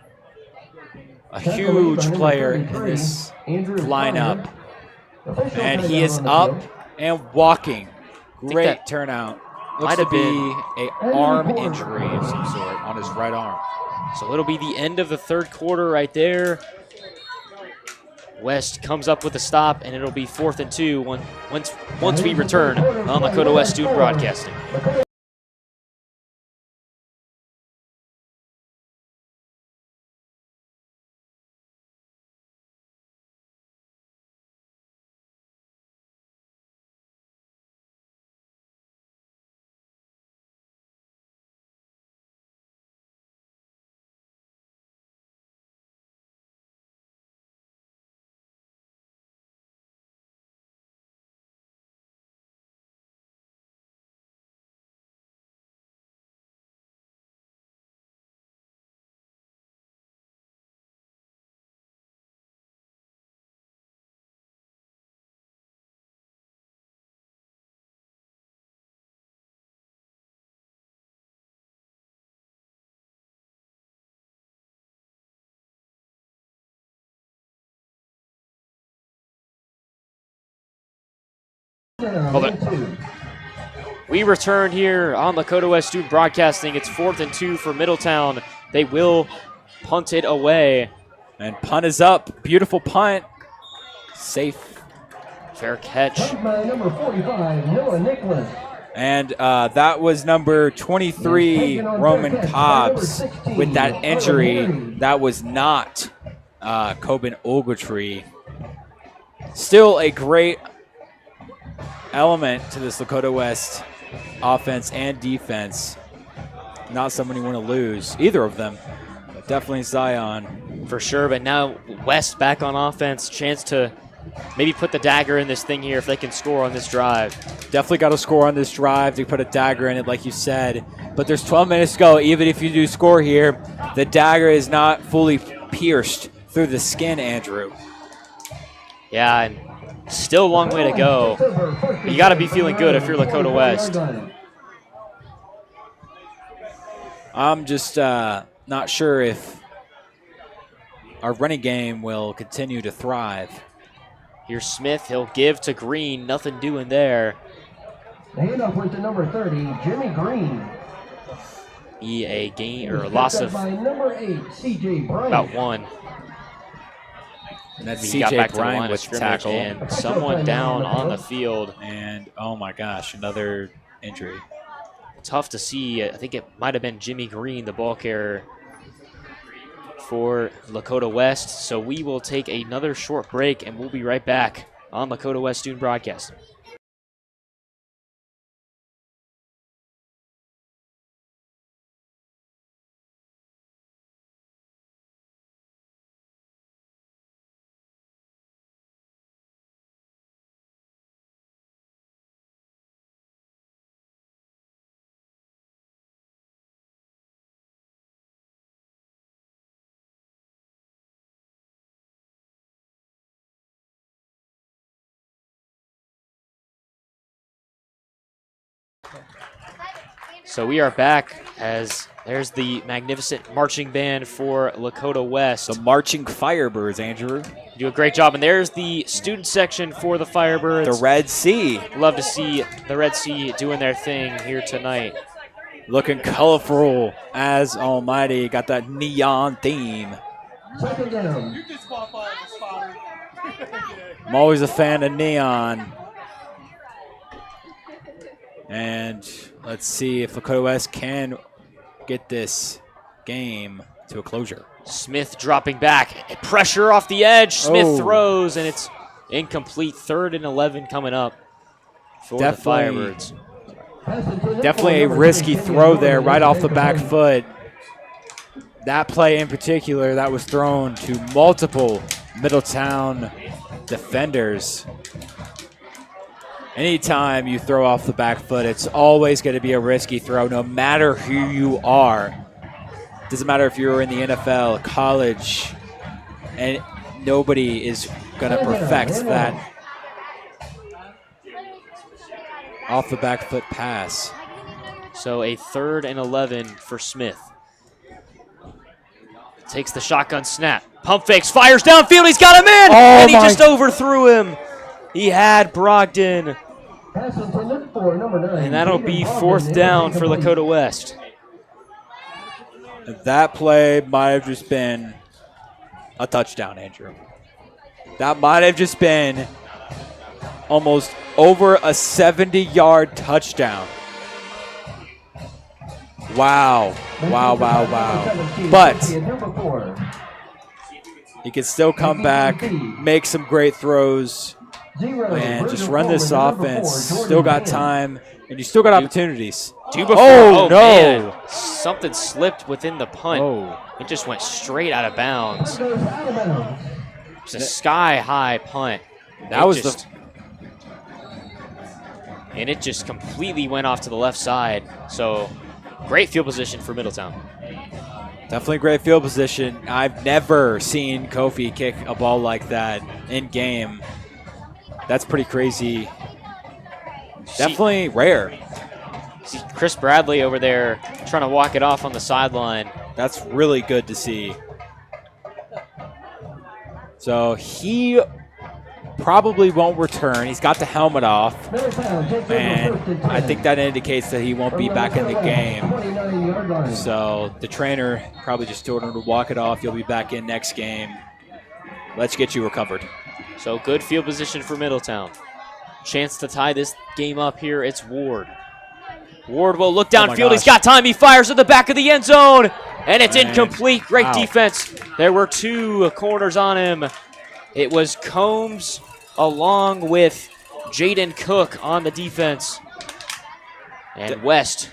A huge player in this lineup. And he is up and walking. Great that turnout. might Looks to have be an arm injury of some sort on his right arm. So it'll be the end of the 3rd quarter right there. West comes up with a stop, and it'll be 4th and 2 once we return on Lakota West Student Broadcasting. Hold on. We return here on Lakota West Student Broadcasting. It's 4th and 2 for Middletown. They will punt it away. And punt is up. Beautiful punt. Safe. Fair catch. By number 45, Noah Nicholas. And that was number 23, Roman Cobbs, with that injury. That was not Coben Ogletree. Still a great element to this Lakota West offense and defense. Not someone you want to lose, either of them, but definitely Zion. For sure, but now West back on offense. Chance to maybe put the dagger in this thing here if they can score on this drive. Definitely got to score on this drive to put a dagger in it, like you said. But there's 12 minutes to go. Even if you do score here, the dagger is not fully pierced through the skin, Andrew. Yeah, and still a long way to go. You got to be feeling good if you're Lakota West. I'm just not sure if our running game will continue to thrive. Here's Smith. He'll give to Green. Nothing doing there. The handoff went to number 30, Jimmy Green. A gain or a loss of by number 8, CJ Bryant. about 1. And that's He got CJ back to the Bryan line of with scrimmage, tackle. and someone down on the field. And oh my gosh, another injury. Tough to see. I think it might have been Jimmy Green, the ball carrier for Lakota West. So we will take another short break, and we'll be right back on Lakota West Student Broadcast. So we are back as there's the magnificent marching band for Lakota West. The marching Firebirds, Andrew. You do a great job. And there's the student section for the Firebirds. The Red Sea. Love to see the Red Sea doing their thing here tonight. Looking colorful as almighty. Got that neon theme. Second down. I'm always a fan of neon. And let's see if Lakota West can get this game to a closure. Smith dropping back. Pressure off the edge. Smith Oh. throws, and it's incomplete. 3rd and 11 coming up for the Firebirds. Definitely a risky throw there right off the back foot. That play in particular, that was thrown to multiple Middletown defenders. Anytime you throw off the back foot, it's always going to be a risky throw, no matter who you are. Doesn't matter if you're in the NFL, college, and nobody is going to perfect that off the back foot pass. So a 3rd and 11 for Smith. Takes the shotgun snap. Pump fakes, fires downfield. He's got him in, and he just overthrew him. He had Brogdon. And that'll be 4th down for Lakota West. That play might have just been a touchdown, Andrew. That might have just been almost over a 70-yard touchdown. Wow. Wow, wow, wow. But he can still come back, make some great throws, and just run this offense. Still got time, and you still got opportunities. Oh, no. Man. Something slipped within the punt. It just went straight out of bounds. It's a sky-high punt. That was the... And it just completely went off to the left side. So, great field position for Middletown. Definitely great field position. I've never seen Kofi kick a ball like that in game. That's pretty crazy. Definitely rare. See Chris Bradley over there trying to walk it off on the sideline. That's really good to see. So he probably won't return. He's got the helmet off. And I think that indicates that he won't be back in the game. So the trainer probably just told him to walk it off. You'll be back in next game. Let's get you recovered. So good field position for Middletown. Chance to tie this game up here. It's Ward. Ward will look downfield. He's got time. He fires at the back of the end zone. And it's incomplete. Great defense. There were 2 corners on him. It was Combs along with Jaden Cook on the defense. And West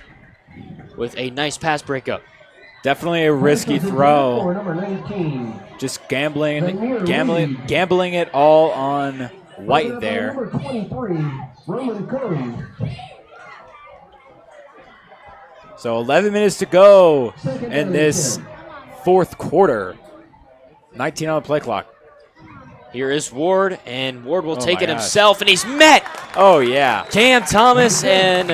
with a nice pass breakup. Definitely a risky throw. Just gambling it all on White there. So 11 minutes to go in this 4th quarter. 19 on the play clock. Here is Ward, and Ward will take it himself, and he's met. Oh, yeah. Cam Thomas, and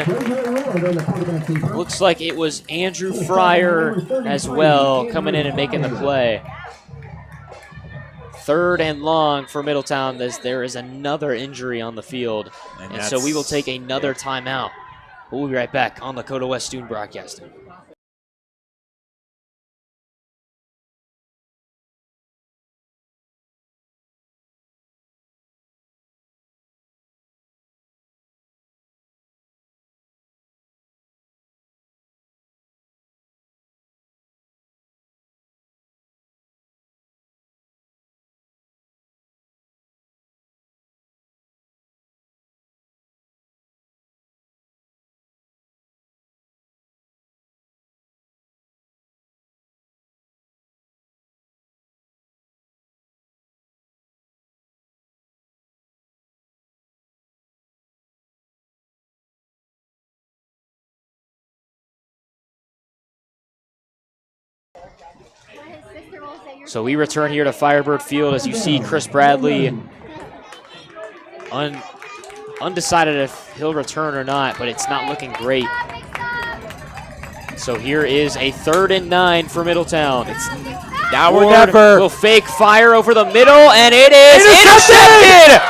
looks like it was Andrew Fryer as well coming in and making the play. 3rd and long for Middletown as there is another injury on the field. And so we will take another timeout. We'll be right back on Lakota West Student Broadcasting. So we return here to Firebird Field as you see Chris Bradley undecided if he'll return or not, but it's not looking great. So here is a 3rd and 9 for Middletown. It's Now or Ward never. will fake fire over the middle, and it is intercepted!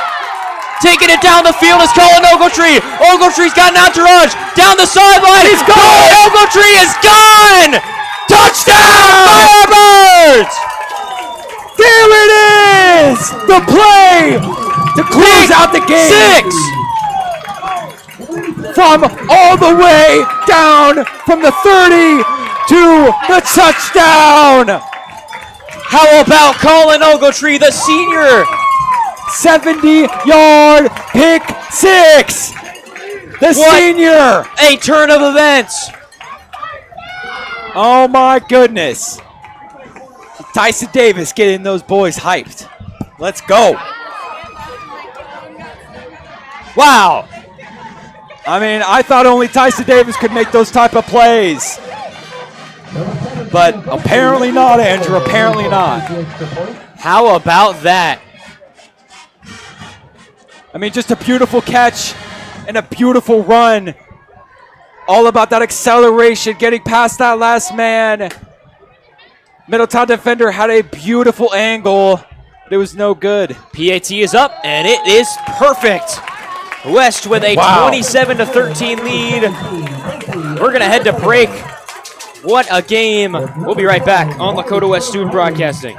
Taking it down the field is Colin Ogletree. Ogletree's got an entourage down the sideline. He's gone. Ogletree is gone. Touchdown, Firebirds! There it is! The play to close out the game. 6. From all the way down from the 30 to the touchdown. How about Colin Ogletree, the senior? 70-yard pick six. The senior. A turn of events. Oh my goodness. Tyson Davis getting those boys hyped. Let's go. Wow. I mean, I thought only Tyson Davis could make those type of plays. But apparently not, Andrew. Apparently not. How about that? I mean, just a beautiful catch and a beautiful run. All about that acceleration, getting past that last man. Middletown defender had a beautiful angle, but it was no good. PAT is up, and it is perfect. West with a 27-13 lead. We're going to head to break. What a game. We'll be right back on Lakota West Student Broadcasting.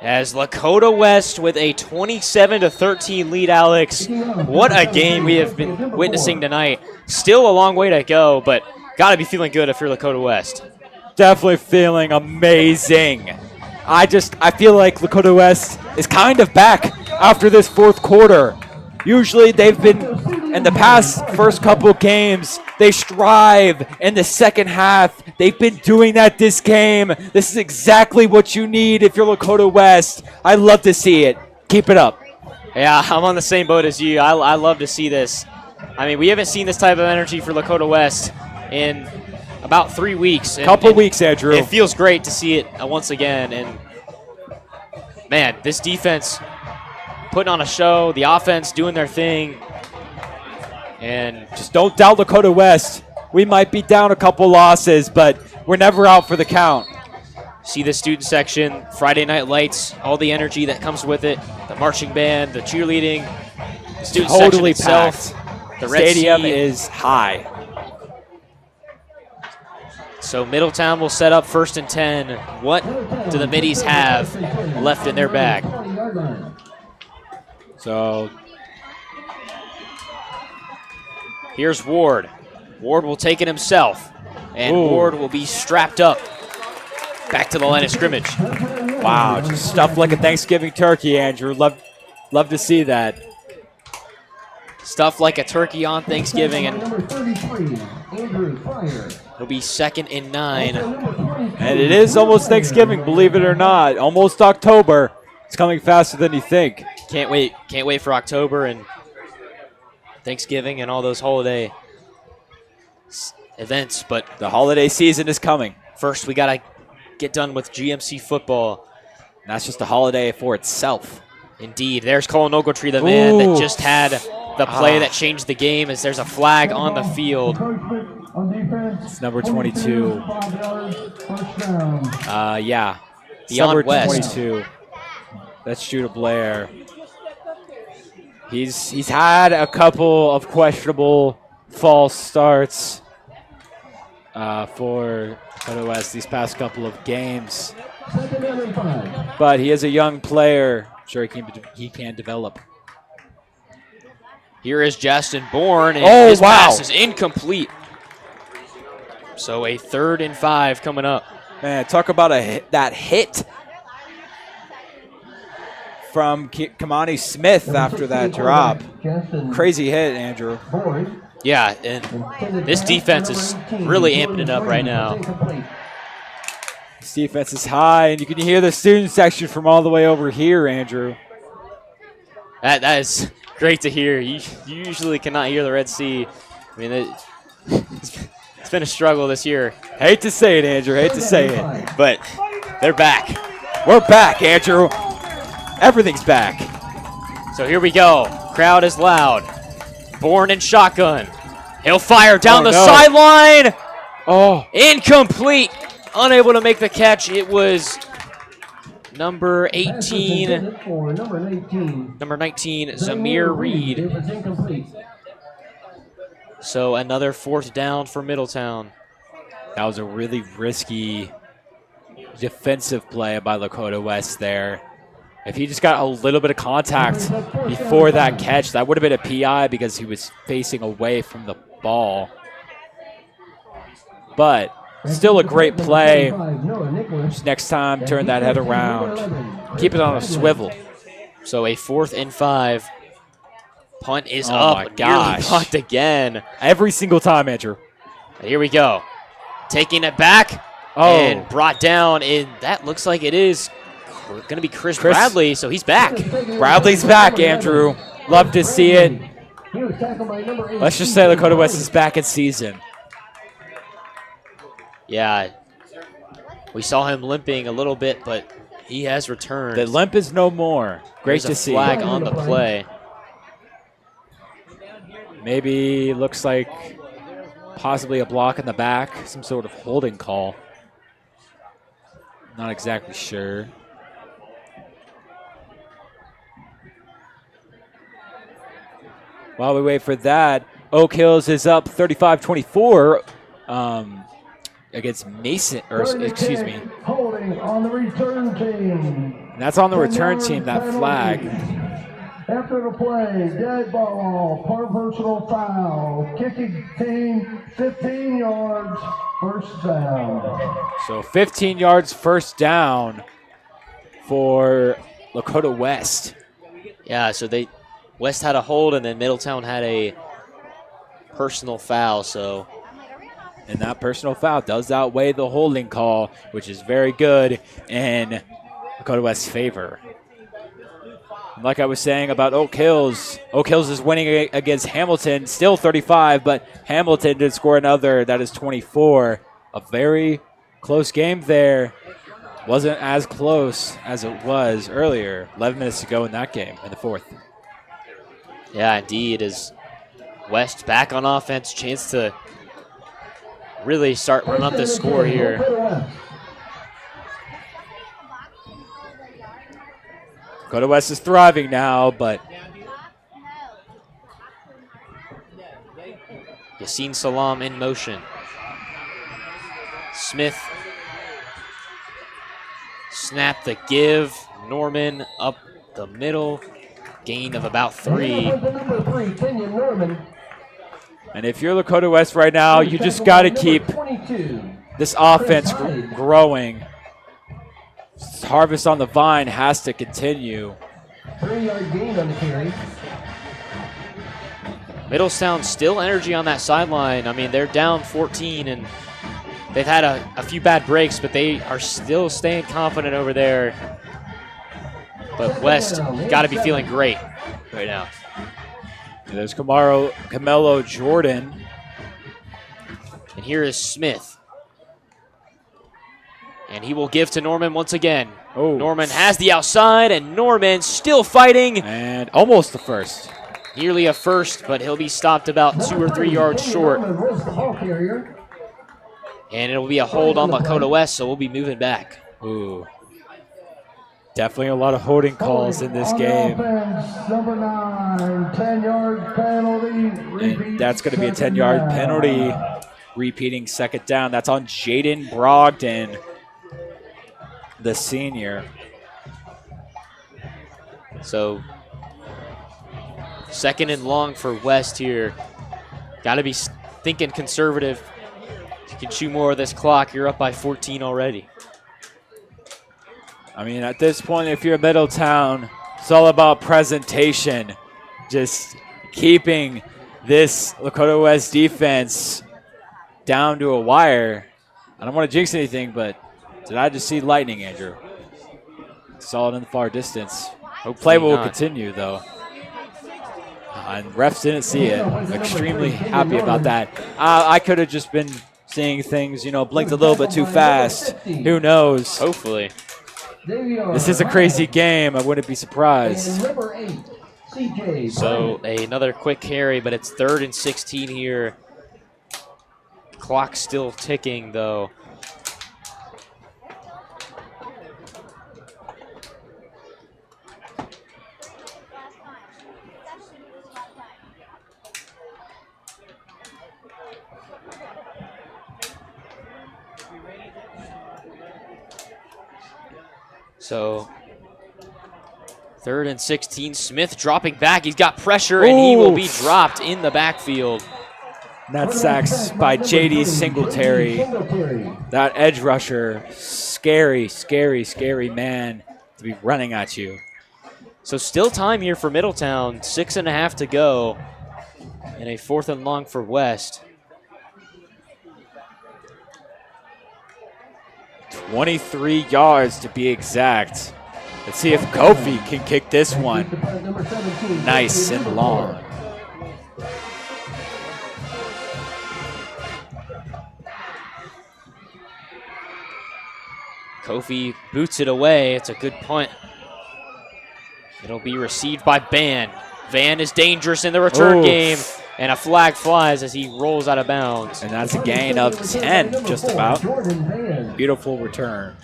As Lakota West with a 27-13 lead, Alex. What a game we have been witnessing tonight. Still a long way to go, but got to be feeling good if you're Lakota West. Definitely feeling amazing. I feel like Lakota West is kind of back after this fourth quarter. Usually they've been, in the past first couple games, they strive in the second half. They've been doing that this game. This is exactly what you need if you're Lakota West. I love to see it. Keep it up. Yeah, I'm on the same boat as you. I love to see this. I mean, we haven't seen this type of energy for Lakota West in about 3 weeks. Couple weeks, Andrew. It feels great to see it once again. And, man, this defense putting on a show, the offense doing their thing. And just don't doubt Lakota West. We might be down a couple losses, but we're never out for the count. See the student section, Friday Night Lights, all the energy that comes with it, the marching band, the cheerleading, the student totally section itself. packed. The Red Stadium Sea. is high. So Middletown will set up 1st and 10. What do the Middies have left in their bag? So here's Ward. Ward will take it himself, and Ooh. Ward will be strapped up back to the line of scrimmage. wow, just stuffed like a Thanksgiving turkey, Andrew. Love to see that. Stuffed like a turkey on Thanksgiving, and Number 33, Andrew Fire. he'll be 2nd and 9. And it is almost Thanksgiving, believe it or not. Almost October. It's coming faster than you think. Can't wait for October and Thanksgiving and all those holiday events. But The holiday season is coming. first, we got to get done with GMC football. And that's just a holiday for itself. Indeed. There's Colin Ogletree, the man that Ooh. just had the play that changed the game, as there's a flag on the field. It's number 22. Yeah. It's Beyond number West. 22. That's Judah Blair. He's had a couple of questionable false starts for Lakota West these past couple of games. But he is a young player. I'm sure he can develop. Here is Justin Bourne, and Oh, his wow. pass is incomplete. So a 3rd and 5 coming up. Man, talk about that hit from Kamani Smith after that drop. Crazy hit, Andrew. Yeah, and this defense is really amping it up right now. This defense is high, and you can hear the student section from all the way over here, Andrew. That is great to hear. You usually cannot hear the Red Sea. I mean, it's been a struggle this year. Hate to say it, Andrew. Hate to say it. But they're back. We're back, Andrew. Everything's back. So here we go. Crowd is loud. Bourne and shotgun. He'll fire down the sideline. Oh. Incomplete. Unable to make the catch. It was number 18. Number 19, Zamir Reed. So another 4th down for Middletown. That was a really risky defensive play by Lakota West there. If he just got a little bit of contact before that catch, that would have been a PI because he was facing away from the ball. But still a great play. Just next time, turn that head around. Keep it on a swivel. So a 4th and 5. Punt is Oh up. my Nearly gosh. punt again. Every single time, Andrew. Here we go. Taking it back and brought down. And that looks like it is going to be Chris Bradley, so he's back. Bradley's back, Andrew. Love to see it. Let's just say Lakota West is back in season. Yeah. We saw him limping a little bit, but he has returned. The limp is no more. Great There's to see. a flag on the play. Maybe looks like possibly a block in the back, some sort of holding call. Not exactly sure. While we wait for that, Oak Hills is up 35-24 against Mason, or excuse me. Holding on the return team. And that's on the return team, that flag. After the play, dead ball, personal foul, kicking team 15 yards, first down. So 15 yards first down for Lakota West. Yeah, so West had a hold, and then Middletown had a personal foul. So, and that personal foul does outweigh the holding call, which is very good in Lakota West's favor. Like I was saying about Oak Hills is winning against Hamilton, still 35, but Hamilton did score another. That is 24. A very close game there. Wasn't as close as it was earlier. 11 minutes to go in that game, in the 4th. yeah, indeed, is West back on offense. Chance to really start running up the score here. Lakota West is thriving now, but Yassine Salam in motion. Smith. Snap the give. Norman up the middle. Gain of about 3. and if you're Lakota West right now, you just got to keep this offense growing. Harvest on the vine has to continue. 3-yard gain on the carry. Middletown still energy on that sideline. I mean, they're down 14, and they've had a few bad breaks, but they are still staying confident over there. But West got to be feeling great right now. There's Camelo Jordan. And here is Smith. And he will give to Norman once again. Oh. Norman has the outside, and Norman still fighting. And almost the first. Nearly a first, but he'll be stopped about 2 or 3 yards short. And it'll be a hold on Lakota West, so we'll be moving back. Ooh. Definitely a lot of holding calls in this game. Number 9, 10-yard penalty. And that's going to be a 10-yard penalty. Repeating second down. That's on Jaden Brogdon, the senior. So, second and long for West here. Got to be thinking conservative. If you can chew more of this clock, you're up by 14 already. I mean, at this point, if you're Middletown, it's all about presentation. Just keeping this Lakota West defense down to a wire. I don't want to jinx anything, but did I just see lightning, Andrew? Saw it in the far distance. Play will continue, though. And refs didn't see it. Extremely happy about that. I could have just been seeing things, blinked a little bit too fast. Who knows? Hopefully. This is a crazy game. I wouldn't be surprised. So another quick carry, but it's 3rd and 16 here. Clock still ticking, though. So 3rd and 16. Smith dropping back. He's got pressure, and he will be dropped in the backfield. That sacks by J.D. Singletary. That edge rusher, scary, scary, scary man to be running at you. So still time here for Middletown. 6.5 to go. And a 4th and long for West. 23 yards to be exact. Let's see if Kofi can kick this one. Nice and long. Kofi boots it away. It's a good punt. It'll be received by Van. Van is dangerous in the return game, and a flag flies as he rolls out of bounds. And that's a gain of 10, just about. Beautiful return.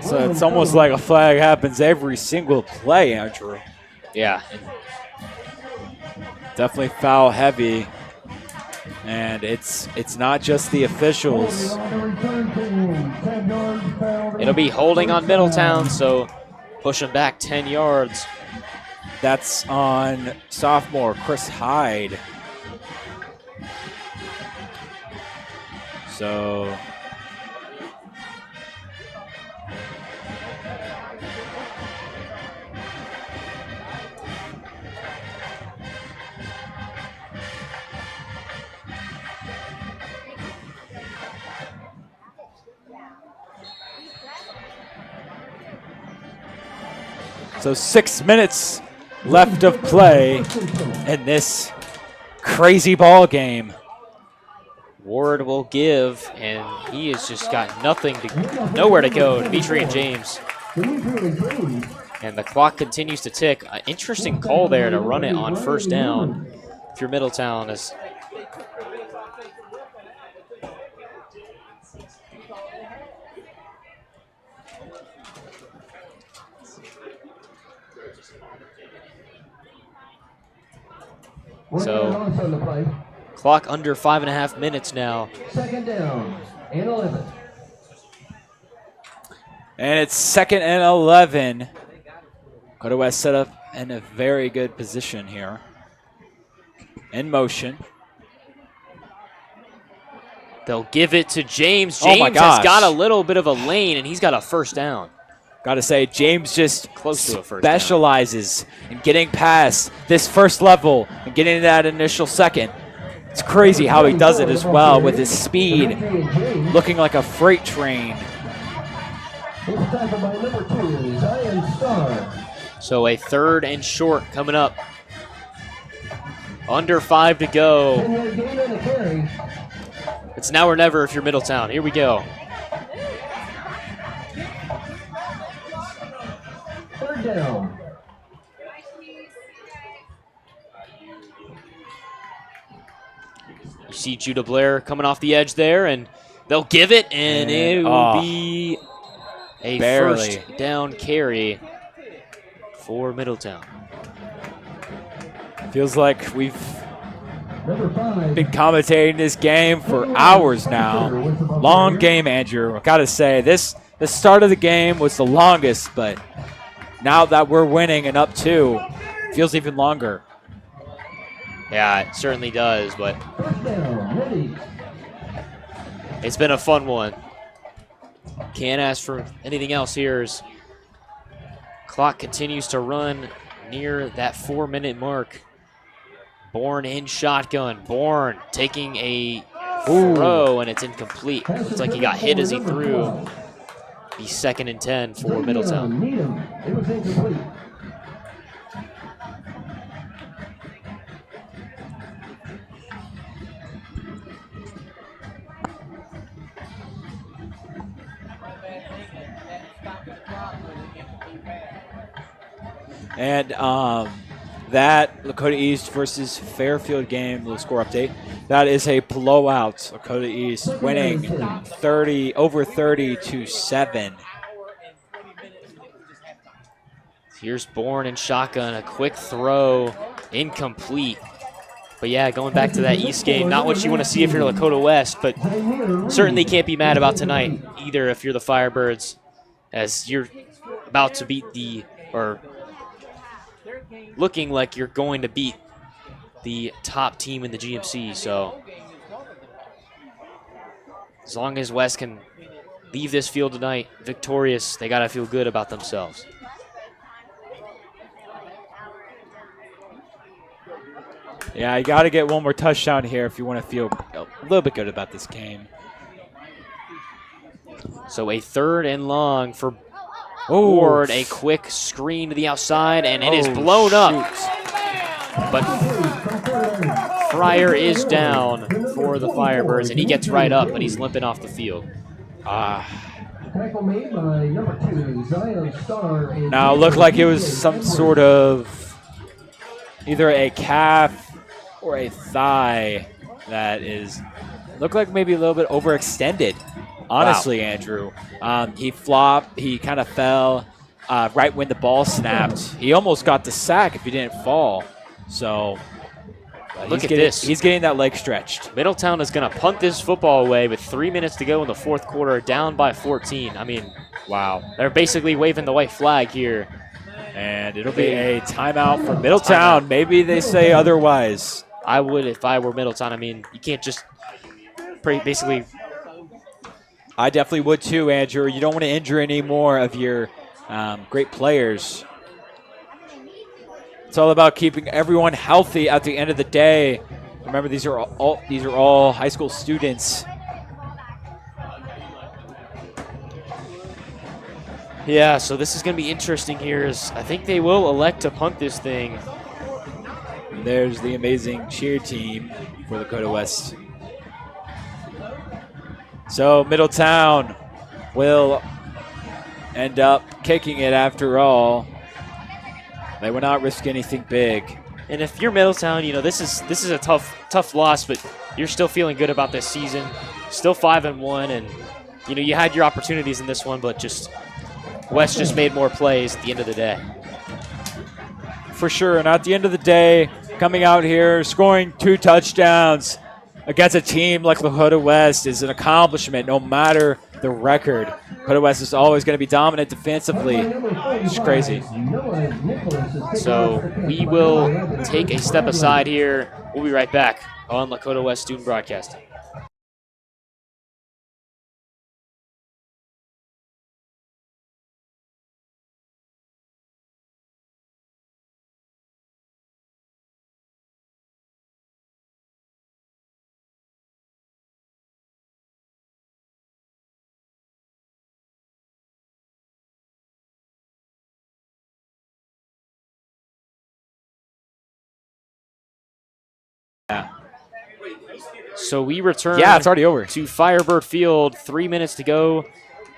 So it's almost like a flag happens every single play, Andrew. Yeah. Definitely foul heavy. And it's not just the officials. It'll be holding on Middletown, so push them back 10 yards. That's on sophomore Chris Hyde. So So 6 minutes left of play in this crazy ball game. Ward will give, and he has just got nowhere to go. Dimitri and James. And the clock continues to tick. Interesting call there to run it on 1st down. If you're Middletown, is so clock under 5.5 minutes now. 2nd down and 11. And it's 2nd and 11. Lakota West set up in a very good position here. In motion. They'll give it to James. James has got a little bit of a lane, and he's got a 1st down. Got to say, James just close to a 1st specializes in getting past this 1st level and getting that initial 2nd. It's crazy how he does it as well with his speed, looking like a freight train. So a 3rd and short coming up. Under 5 to go. It's now or never if you're Middletown. Here we go. You see Judah Blair coming off the edge there, and they'll give it, and it will be a first down carry for Middletown. Feels like we've been commentating this game for hours now. Long game, Andrew. I gotta say, the start of the game was the longest, but now that we're winning and up 2, it feels even longer. Yeah, it certainly does, but it's been a fun one. Can't ask for anything else here as clock continues to run near that 4-minute mark. Bourne in shotgun. Bourne taking a throw, and it's incomplete. Looks like he got hit as he threw. Be 2nd and 10 for Middletown. It was incomplete. And that Lakota East versus Fairfield game, little score update, that is a blowout. Lakota East winning over 30 to 7. Here's Bourne in shotgun, a quick throw, incomplete. But yeah, going back to that East game, not what you want to see if you're Lakota West, but certainly can't be mad about tonight either if you're the Firebirds, as you're about to beat or looking like you're going to beat the top team in the GMC. So as long as West can leave this field tonight victorious, they got to feel good about themselves. Yeah, you got to get one more touchdown here if you want to feel a little bit good about this game. So a 3rd and long for Ward, a quick screen to the outside, and it is blown up. But Fryer is down for the Firebirds, and he gets right up, but he's limping off the field. Tackle made by number 2, Zion Starr. Now, it looked like it was some sort of either a calf or a thigh that looked like maybe a little bit overextended. Honestly, Andrew, he flopped. He kind of fell right when the ball snapped. He almost got the sack if he didn't fall. So look at this. He's getting that leg stretched. Middletown is going to punt this football away with 3 minutes to go in the 4th quarter, down by 14. I mean, wow. They're basically waving the white flag here. And it'll be a timeout for Middletown. Maybe they say otherwise. I would if I were Middletown. I mean, you can't just basically... I definitely would too, Andrew. You don't want to injure any more of your great players. It's all about keeping everyone healthy at the end of the day. Remember, these are all high school students. Yeah, so this is going to be interesting here. I think they will elect to punt this thing. And there's the amazing cheer team for Lakota West. So Middletown will end up kicking it after all. They will not risk anything big. And if you're Middletown, you know this is a tough loss, but you're still feeling good about this season. Still 5-1, and you know you had your opportunities in this one, but West just made more plays at the end of the day. For sure, and at the end of the day, coming out here, scoring 2 touchdowns against a team like Lakota West is an accomplishment no matter the record. Lakota West is always going to be dominant defensively. It's crazy. So we will take a step aside here. We'll be right back on Lakota West Student Broadcasting. So we return it's already over. to Firebird Field. 3 minutes to go.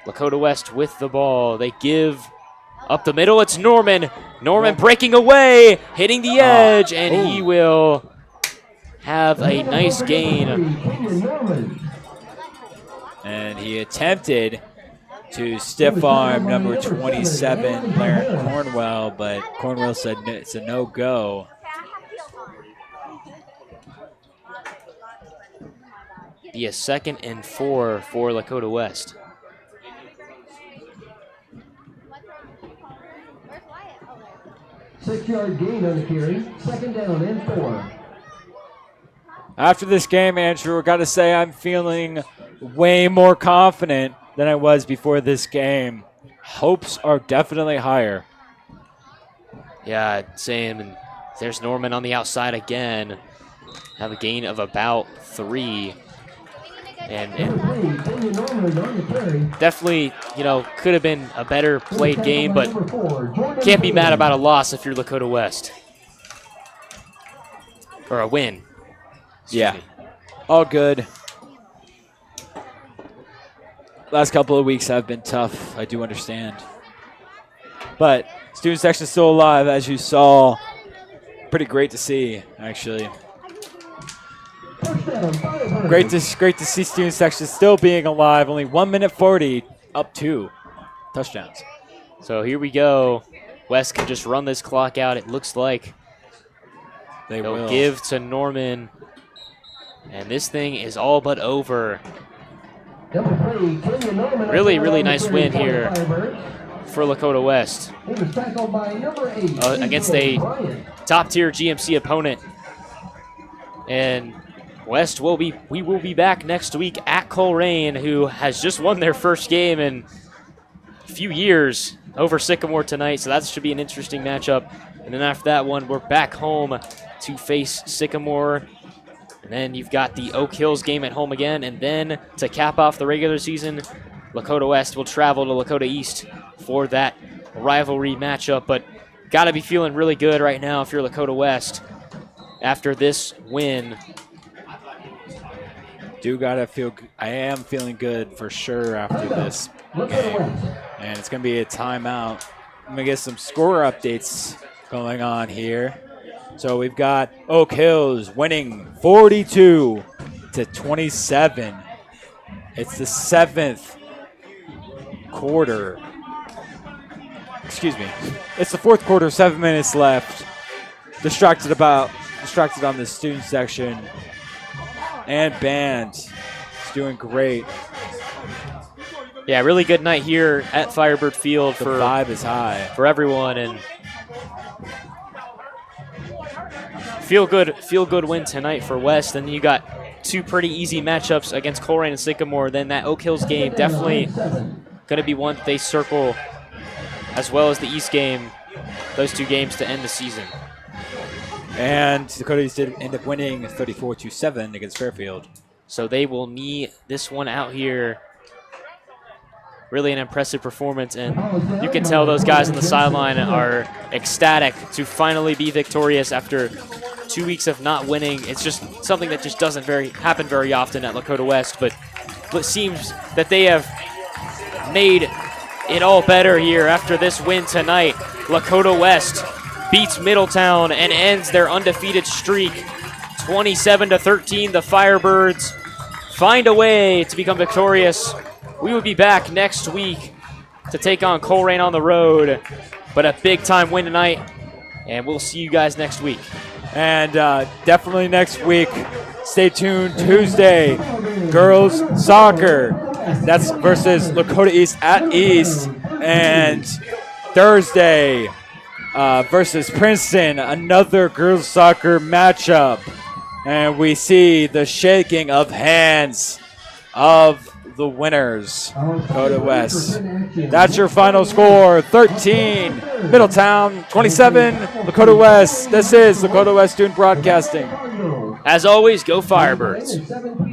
Lakota West with the ball. They give up the middle. It's Norman. Norman breaking away, hitting the edge, and he will have a nice gain. And he attempted to stiff arm number 27, Larry Cornwell, but Cornwell said it's a no-go. Be a 2nd and 4 for Lakota West. Six-yard gain on the carry. 2nd down and 4. After this game, Andrew, I got to say I'm feeling way more confident than I was before this game. Hopes are definitely higher. Yeah, same. And there's Norman on the outside again. Have a gain of about 3. And definitely, you know, could have been a better played game, but can't be mad about a loss if you're Lakota West. Or a win. Yeah, all good. Last couple of weeks have been tough. I do understand. But student section is still alive, as you saw. Pretty great to see, actually. Great to see student section still being alive. Only 1 minute 40, up 2 touchdowns. So here we go. West can just run this clock out. It looks like they'll give to Norman. And this thing is all but over. Really, really nice win here for Lakota West against a top-tier GMC opponent. And West we will be back next week at Coleraine, who has just won their first game in a few years over Sycamore tonight. So that should be an interesting matchup. And then after that one, we're back home to face Sycamore. And then you've got the Oak Hills game at home again. And then to cap off the regular season, Lakota West will travel to Lakota East for that rivalry matchup. But got to be feeling really good right now if you're Lakota West after this win. I am feeling good for sure after this game. And it's going to be a timeout. I'm going to get some score updates going on here. So we've got Oak Hills winning 42-27. It's the 7th quarter. Excuse me. It's the 4th quarter, 7 minutes left. Distracted on the student section. And band is doing great. Yeah, really good night here at Firebird Field. The vibe is high for everyone, and feel good win tonight for West. And you got 2 pretty easy matchups against Coleraine and Sycamore. Then that Oak Hills game definitely going to be one that they circle, as well as the East game. Those 2 games to end the season. And Dakota East did end up winning 34-7 against Fairfield. So they will knee this one out here. Really an impressive performance, and you can tell those guys on the sideline are ecstatic to finally be victorious after 2 weeks of not winning. It's just something that just doesn't happen very often at Lakota West, but it seems that they have made it all better here after this win tonight. Lakota West beats Middletown and ends their undefeated streak 27-13. The Firebirds find a way to become victorious. We will be back next week to take on Coleraine on the road, but a big-time win tonight, and we'll see you guys next week. And definitely next week, stay tuned. Tuesday, girls soccer. That's versus Lakota East at East. And Thursday, versus Princeton, another girls soccer matchup. And we see the shaking of hands of the winners, Lakota West. That's your final score, 13, Middletown, 27, Lakota West. This is Lakota West Student Broadcasting. As always, go Firebirds.